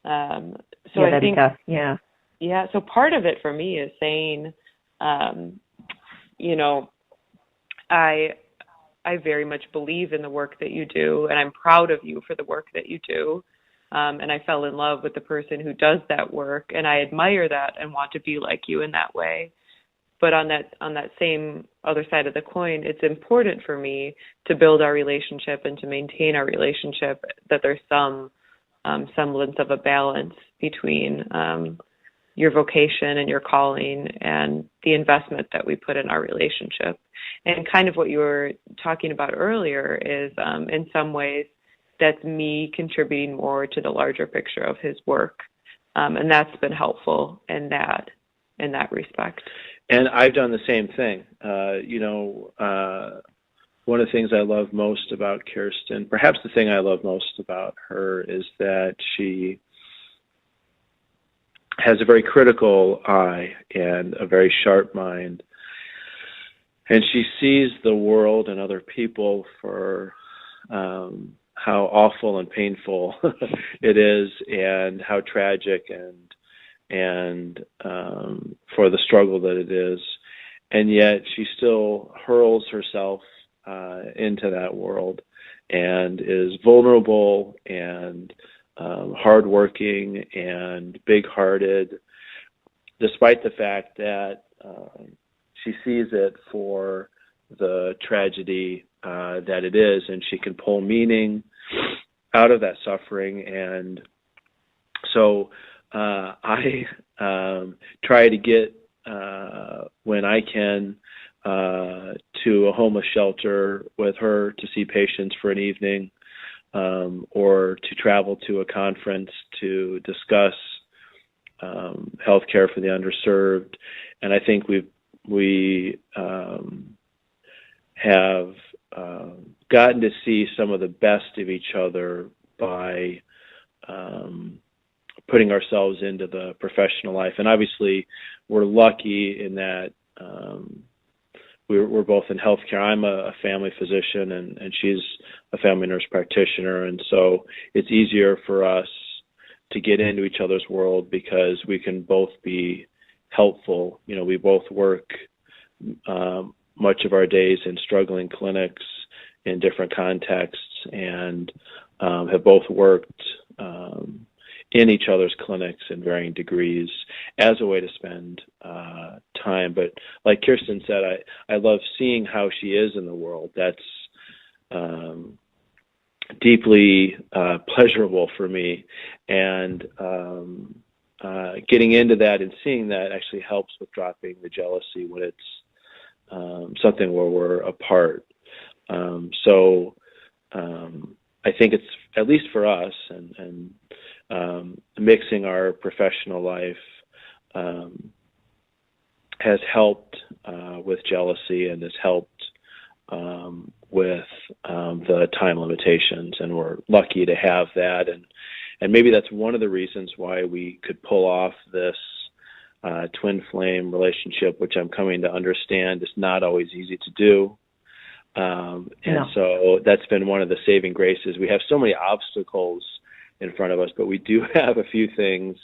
So I think, yeah. So part of it for me is saying, I very much believe in the work that you do, and I'm proud of you for the work that you do. And I fell in love with the person who does that work, and I admire that and want to be like you in that way. But on that same other side of the coin, it's important for me to build our relationship and to maintain our relationship, that there's some semblance of a balance between your vocation and your calling and the investment that we put in our relationship. And kind of what you were talking about earlier is, in some ways, that's me contributing more to the larger picture of his work. And that's been helpful in that respect. And I've done the same thing. One of the things I love most about Kirsten, perhaps the thing I love most about her, is that she has a very critical eye and a very sharp mind. And she sees the world and other people for how awful and painful it is, and how tragic and for the struggle that it is. And yet she still hurls herself into that world and is vulnerable and hardworking and big-hearted, despite the fact that she sees it for the tragedy that it is, and she can pull meaning out of that suffering. And so I try to get, when I can, to a homeless shelter with her to see patients for an evening, or to travel to a conference to discuss healthcare for the underserved. And I think we have gotten to see some of the best of each other by putting ourselves into the professional life. And obviously, we're lucky in that we're both in healthcare. I'm a family physician, and she's a family nurse practitioner. And so it's easier for us to get into each other's world because we can both be helpful. We both work much of our days in struggling clinics in different contexts, and have both worked in each other's clinics in varying degrees as a way to spend time. But like Kirsten said, I love seeing how she is in the world. That's deeply pleasurable for me. And getting into that and seeing that actually helps with dropping the jealousy when it's something where we're apart. So I think it's, at least for us, and mixing our professional life has helped with jealousy, and has helped with the time limitations, and we're lucky to have that. And maybe that's one of the reasons why we could pull off this twin flame relationship, which I'm coming to understand is not always easy to do. So that's been one of the saving graces. We have so many obstacles in front of us, but we do have a few things,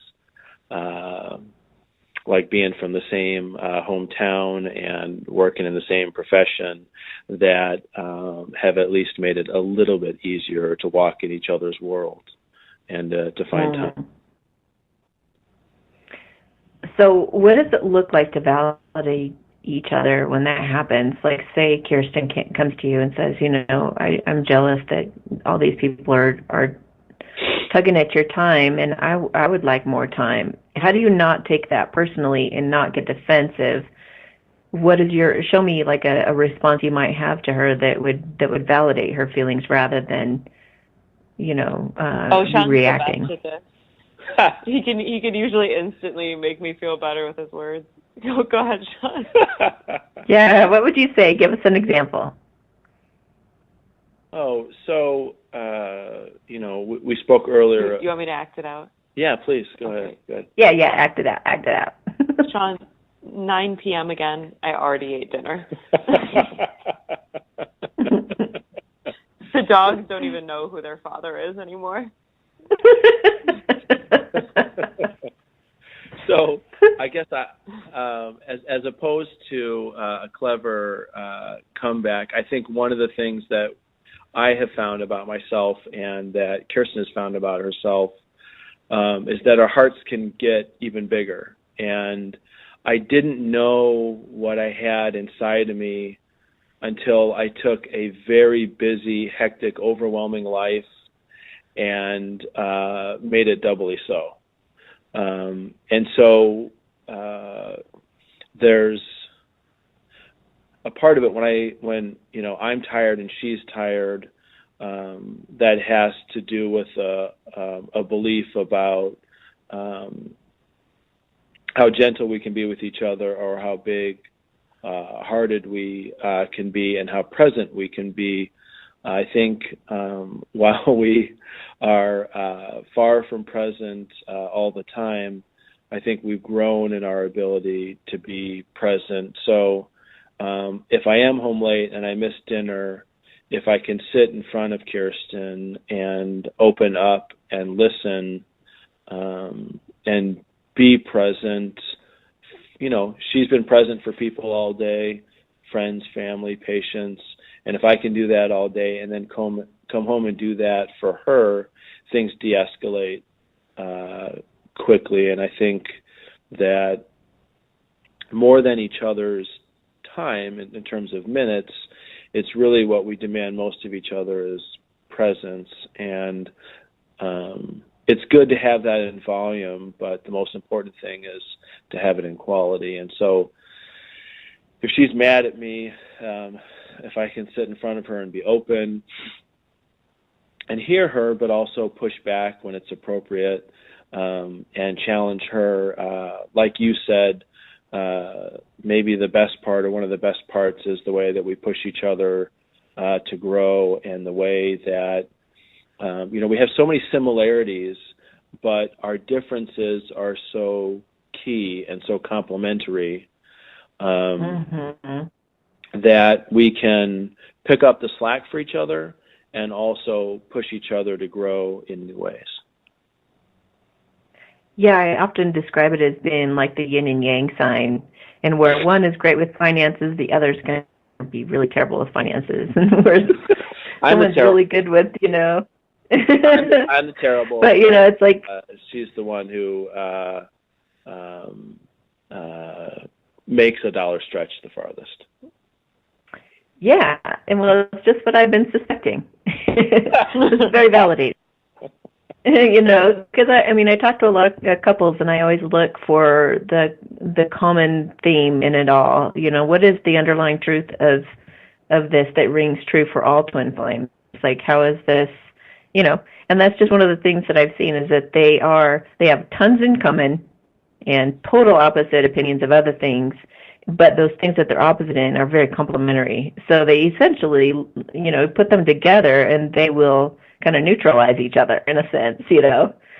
like being from the same hometown and working in the same profession, that have at least made it a little bit easier to walk in each other's world and to find time. So what does it look like to validate each other when that happens? Like, say Kirsten comes to you and says, I'm jealous that all these people are tugging at your time, and I would like more time. How do you not take that personally and not get defensive? What is show me like a response you might have to her that would validate her feelings rather than, Sean's reacting. The best at this. He can usually instantly make me feel better with his words. Go ahead, Sean. Yeah, what would you say? Give us an example. Oh, so, we spoke earlier. You want me to act it out? Yeah, please, go ahead. Yeah, act it out. Sean, 9 p.m. again, I already ate dinner. The dogs don't even know who their father is anymore. So I guess as opposed to a clever comeback, I think one of the things that I have found about myself and that Kirsten has found about herself is that our hearts can get even bigger. And I didn't know what I had inside of me until I took a very busy, hectic, overwhelming life and made it doubly so. And so there's a part of it when I'm tired and she's tired, that has to do with a belief about how gentle we can be with each other, or how big hearted we can be, and how present we can be. I think while we are far from present all the time, I think we've grown in our ability to be present. So if I am home late and I miss dinner, if I can sit in front of Kirsten and open up and listen and be present, she's been present for people all day, friends, family, patients. And if I can do that all day and then come home and do that for her, things de-escalate quickly. And I think that more than each other's time in terms of minutes, it's really what we demand most of each other is presence. And it's good to have that in volume, but the most important thing is to have it in quality. And so if she's mad at me, if I can sit in front of her and be open and hear her, but also push back when it's appropriate, and challenge her, like you said, maybe the best part, or one of the best parts, is the way that we push each other to grow, and the way that we have so many similarities, but our differences are so key and so complementary that we can pick up the slack for each other and also push each other to grow in new ways. Yeah, I often describe it as being like the yin and yang sign, and where one is great with finances, the other's going to be really terrible with finances, and where someone's really good with, I'm the terrible. But it's like she's the one who makes a dollar stretch the farthest. Yeah, and well, it's just what I've been suspecting. It's very validating. Because I talk to a lot of couples, and I always look for the common theme in it all. What is the underlying truth of this that rings true for all twin flames? Like, how is this? And that's just one of the things that I've seen, is that they have tons in common and total opposite opinions of other things, but those things that they're opposite in are very complementary. So they essentially, put them together, and they will kind of neutralize each other in a sense,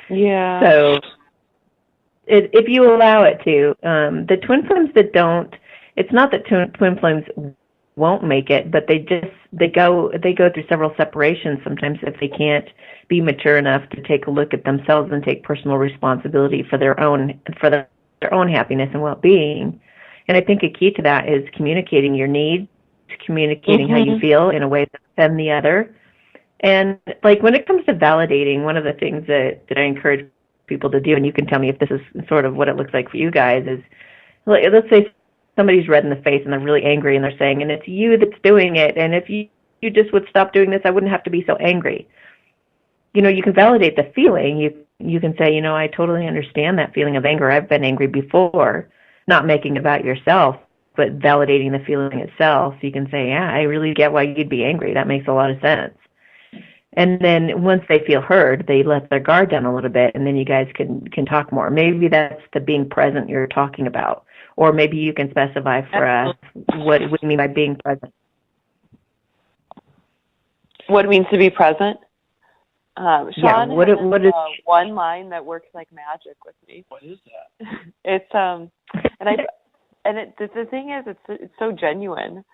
Yeah. So if you allow it to, the twin flames that don't, it's not that twin flames won't make it, but they go through several separations sometimes if they can't be mature enough to take a look at themselves and take personal responsibility for their own happiness and well-being. And I think a key to that is communicating your needs, communicating how you feel in a way that offends the other. And like when it comes to validating, one of the things that I encourage people to do, and you can tell me if this is sort of what it looks like for you guys, is let's say somebody's red in the face and they're really angry and they're saying, and it's you that's doing it, and if you just would stop doing this, I wouldn't have to be so angry. You can validate the feeling. You can say, I totally understand that feeling of anger. I've been angry before, not making it about yourself, but validating the feeling itself. You can say, yeah, I really get why you'd be angry. That makes a lot of sense. And then once they feel heard, they let their guard down a little bit, and then you guys can talk more. Maybe that's the being present you're talking about. Or maybe you can specify for us what do you mean by being present. What it means to be present? Sean what is one line that works like magic with me. What is that? It's the thing is, it's so genuine.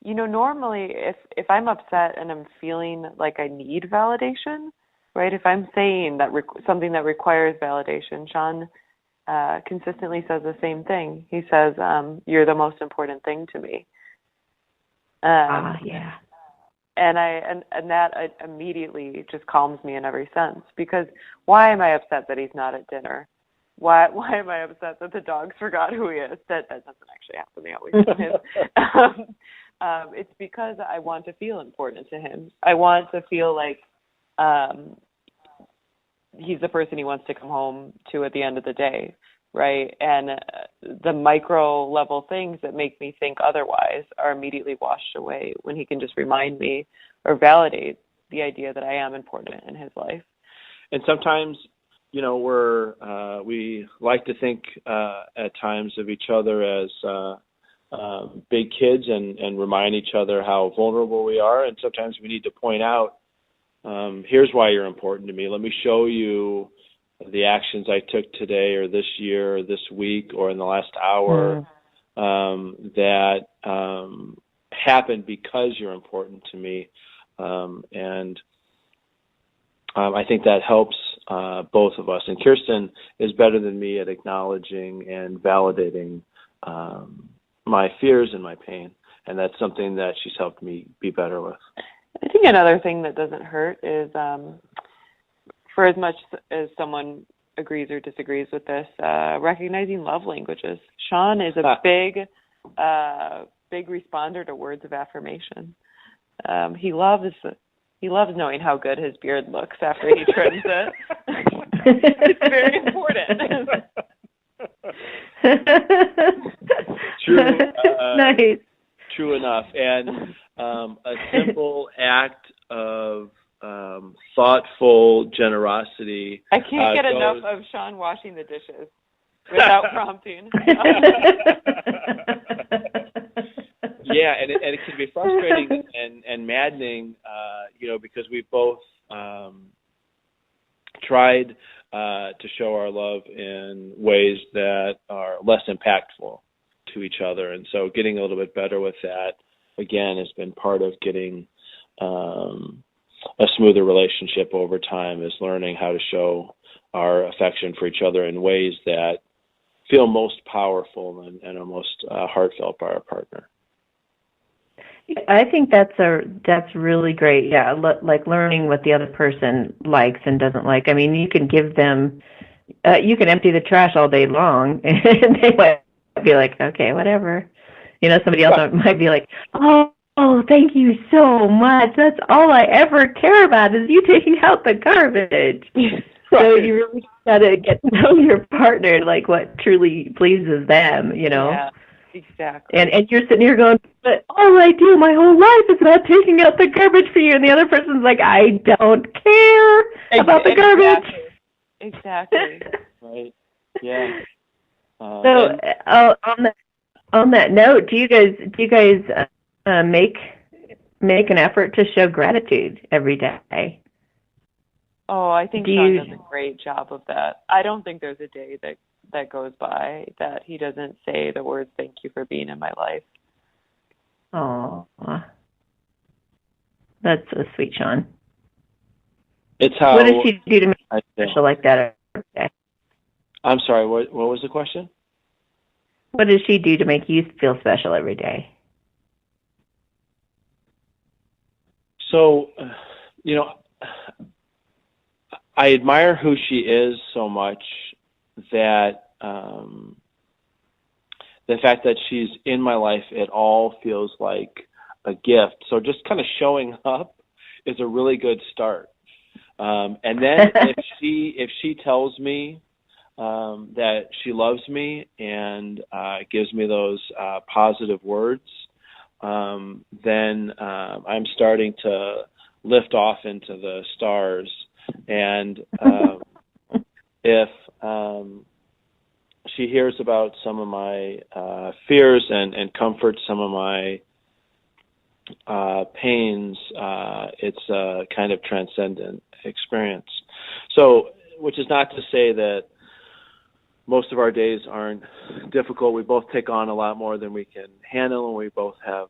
Normally if I'm upset and I'm feeling like I need validation, right? If I'm saying that something that requires validation, Sean consistently says the same thing. He says, "You're the most important thing to me." Yeah. and that immediately just calms me in every sense, because why am I upset that he's not at dinner? Why am I upset that the dogs forgot who he is? That doesn't actually happen. They always know him. It's because I want to feel important to him. I want to feel like he's the person he wants to come home to at the end of the day, right? And the micro level things that make me think otherwise are immediately washed away when he can just remind me or validate the idea that I am important in his life. And sometimes, we like to think at times of each other as big kids and remind each other how vulnerable we are. And sometimes we need to point out, here's why you're important to me. Let me show you the actions I took today or this year or this week or in the last hour that happened because you're important to me. And I think that helps both of us. And Kirsten is better than me at acknowledging and validating my fears and my pain. And that's something that she's helped me be better with. I think another thing that doesn't hurt is, for as much as someone agrees or disagrees with this, recognizing love languages. Sean is a big responder to words of affirmation. He loves knowing how good his beard looks after he trims it. It's very important. True. Nice. True enough. And a simple act of thoughtful generosity. I can't get enough of Sean washing the dishes without prompting. Yeah, and it can be frustrating and maddening, because we've both tried to show our love in ways that are less impactful to each other. And so getting a little bit better with that, again, has been part of getting a smoother relationship over time, is learning how to show our affection for each other in ways that feel most powerful and are most heartfelt by our partner. I think that's really great. Yeah, like learning what the other person likes and doesn't like. I mean, you can give them, you can empty the trash all day long, and they might be like, okay, whatever. Somebody else might be like, oh, thank you so much. That's all I ever care about is you taking out the garbage. So you really got to get to know your partner, like what truly pleases them, Yeah, exactly. And you're sitting here going, but all I do my whole life is about taking out the garbage for you. And the other person's like, I don't care about the garbage. Exactly. Right. Yeah. So on that note, do you guys make an effort to show gratitude every day? Oh, I think Sean does a great job of that. I don't think there's a day that goes by that he doesn't say the words, thank you for being in my life. Oh, that's so sweet, Sean. It's how. What does she do to make you special like that every day? I'm sorry, what was the question? What does she do to make you feel special every day? So, I admire who she is so much that the fact that she's in my life at all feels like a gift. So just kind of showing up is a really good start. And then if she tells me that she loves me and gives me those positive words, then I'm starting to lift off into the stars. And if she hears about some of my fears and comforts some of my pains, it's a kind of transcendent experience. So, which is not to say that most of our days aren't difficult. We both take on a lot more than we can handle, and we both have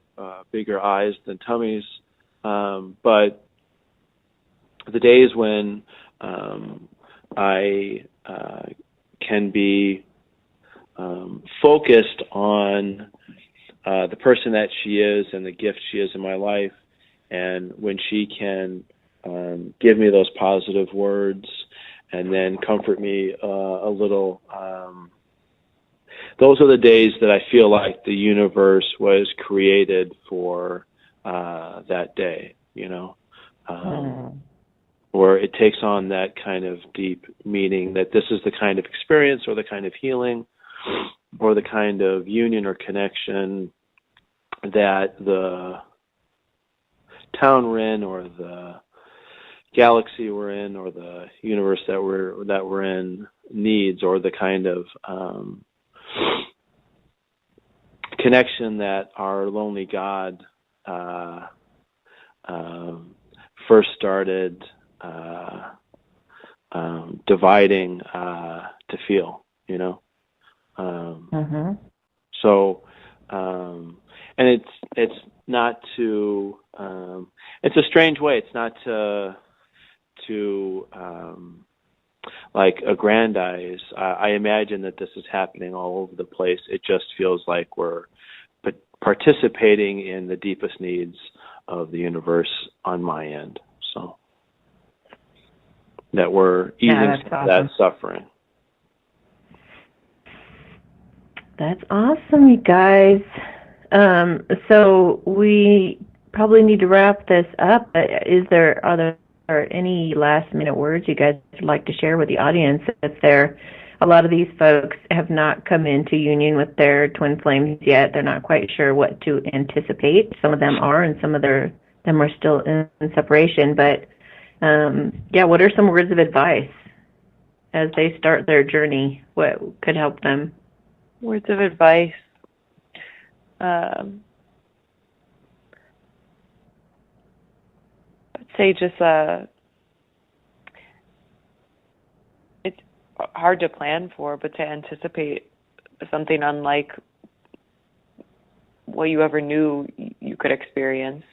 bigger eyes than tummies. But the days when I can be focused on the person that she is and the gift she is in my life, And when she can give me those positive words and then comfort me a little, those are the days that I feel like the universe was created for that day, where it takes on that kind of deep meaning that this is the kind of experience or the kind of healing or the kind of union or connection that the town we're in or the galaxy we're in or the universe that we're in needs, or the kind of connection that our lonely God first started dividing to feel, So, and it's not to, it's a strange way. It's not to like aggrandize. I imagine that this is happening all over the place. It just feels like we're participating in the deepest needs of the universe on my end. So that we're easing that suffering. That's awesome, you guys. So we probably need to wrap this up. Are there any last minute words you guys would like to share with the audience? A lot of these folks have not come into union with their twin flames yet. They're not quite sure what to anticipate. Some of them are, and some of them are still in separation. But what are some words of advice as they start their journey? What could help them? Words of advice. I'd say just it's hard to plan for, but to anticipate something unlike what you ever knew you could experience.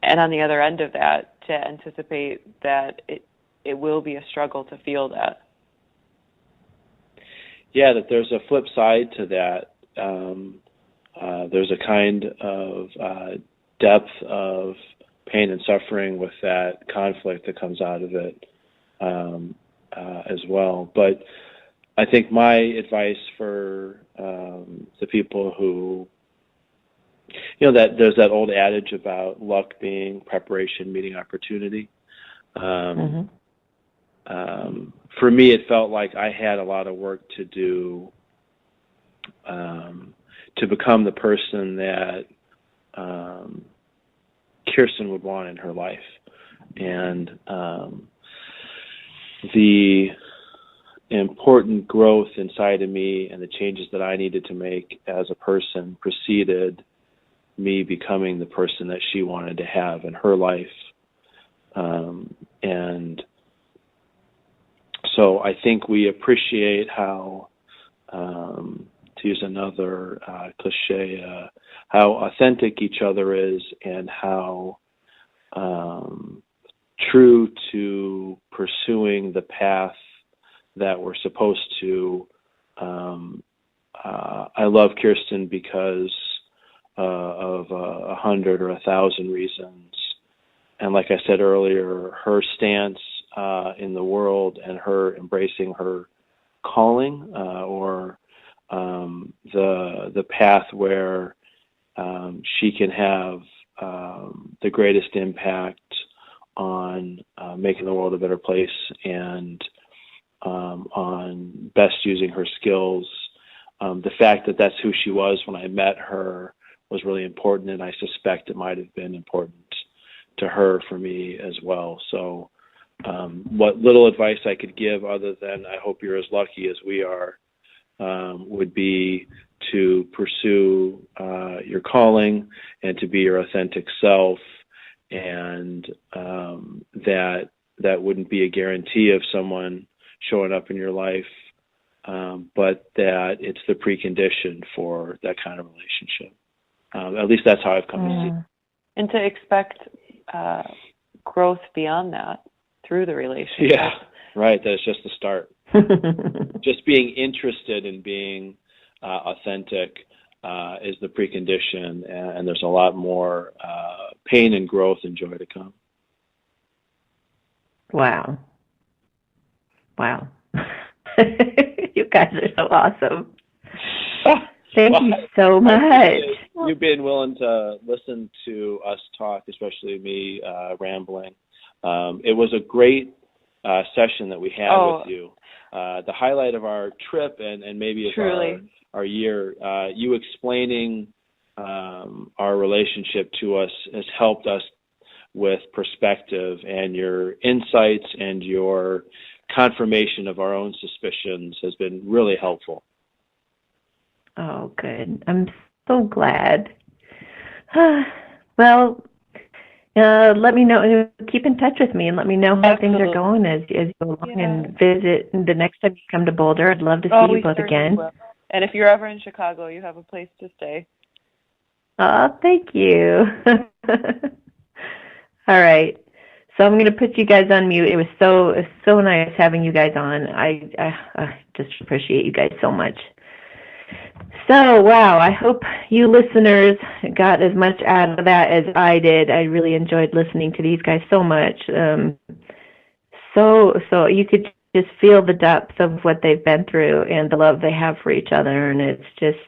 And on the other end of that, to anticipate that it will be a struggle to feel that. Yeah, that there's a flip side to that. There's a kind of depth of pain and suffering with that conflict that comes out of it as well. But I think my advice for the people who, that there's that old adage about luck being preparation meeting opportunity. For me, it felt like I had a lot of work to do to become the person that Kirsten would want in her life. And the important growth inside of me and the changes that I needed to make as a person preceded me becoming the person that she wanted to have in her life. And so I think we appreciate how, to use another cliche, how authentic each other is and how true to pursuing the path that we're supposed to. I love Kirsten because of 100 or 1,000 reasons. And like I said earlier, her stance in the world and her embracing her calling or the path where she can have the greatest impact on making the world a better place and on best using her skills. The fact that that's who she was when I met her was really important, and I suspect it might have been important to her for me as well. So what little advice I could give other than I hope you're as lucky as we are would be to pursue your calling and to be your authentic self, and that wouldn't be a guarantee of someone showing up in your life, but that it's the precondition for that kind of relationship. At least that's how I've come to see it. And to expect growth beyond that through the relationship. Yeah, right. That's just the start. Just being interested in being authentic is the precondition, and there's a lot more pain and growth and joy to come. Wow. Wow. You guys are so awesome. Thank you so much. You being willing to listen to us talk, especially me rambling. It was a great session that we had with you. The highlight of our trip and maybe of our year, you explaining our relationship to us has helped us with perspective, and your insights and your confirmation of our own suspicions has been really helpful. Oh, good. I'm so glad. Well, let me know. Keep in touch with me and let me know how things are going as you go along and visit. The next time you come to Boulder, I'd love to see you both again. Will. And if you're ever in Chicago, you have a place to stay. Oh, thank you. All right. So I'm going to put you guys on mute. It was so nice having you guys on. I just appreciate you guys so much. So, wow, I hope you listeners got as much out of that as I did. I really enjoyed listening to these guys so much. So you could just feel the depth of what they've been through and the love they have for each other, and it's just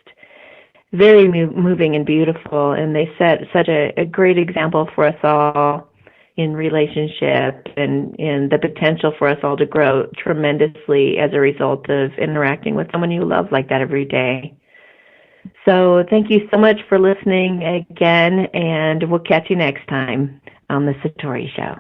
very moving and beautiful. And they set such a great example for us all in relationship and the potential for us all to grow tremendously as a result of interacting with someone you love like that every day. So thank you so much for listening again, and we'll catch you next time on the Satori Show.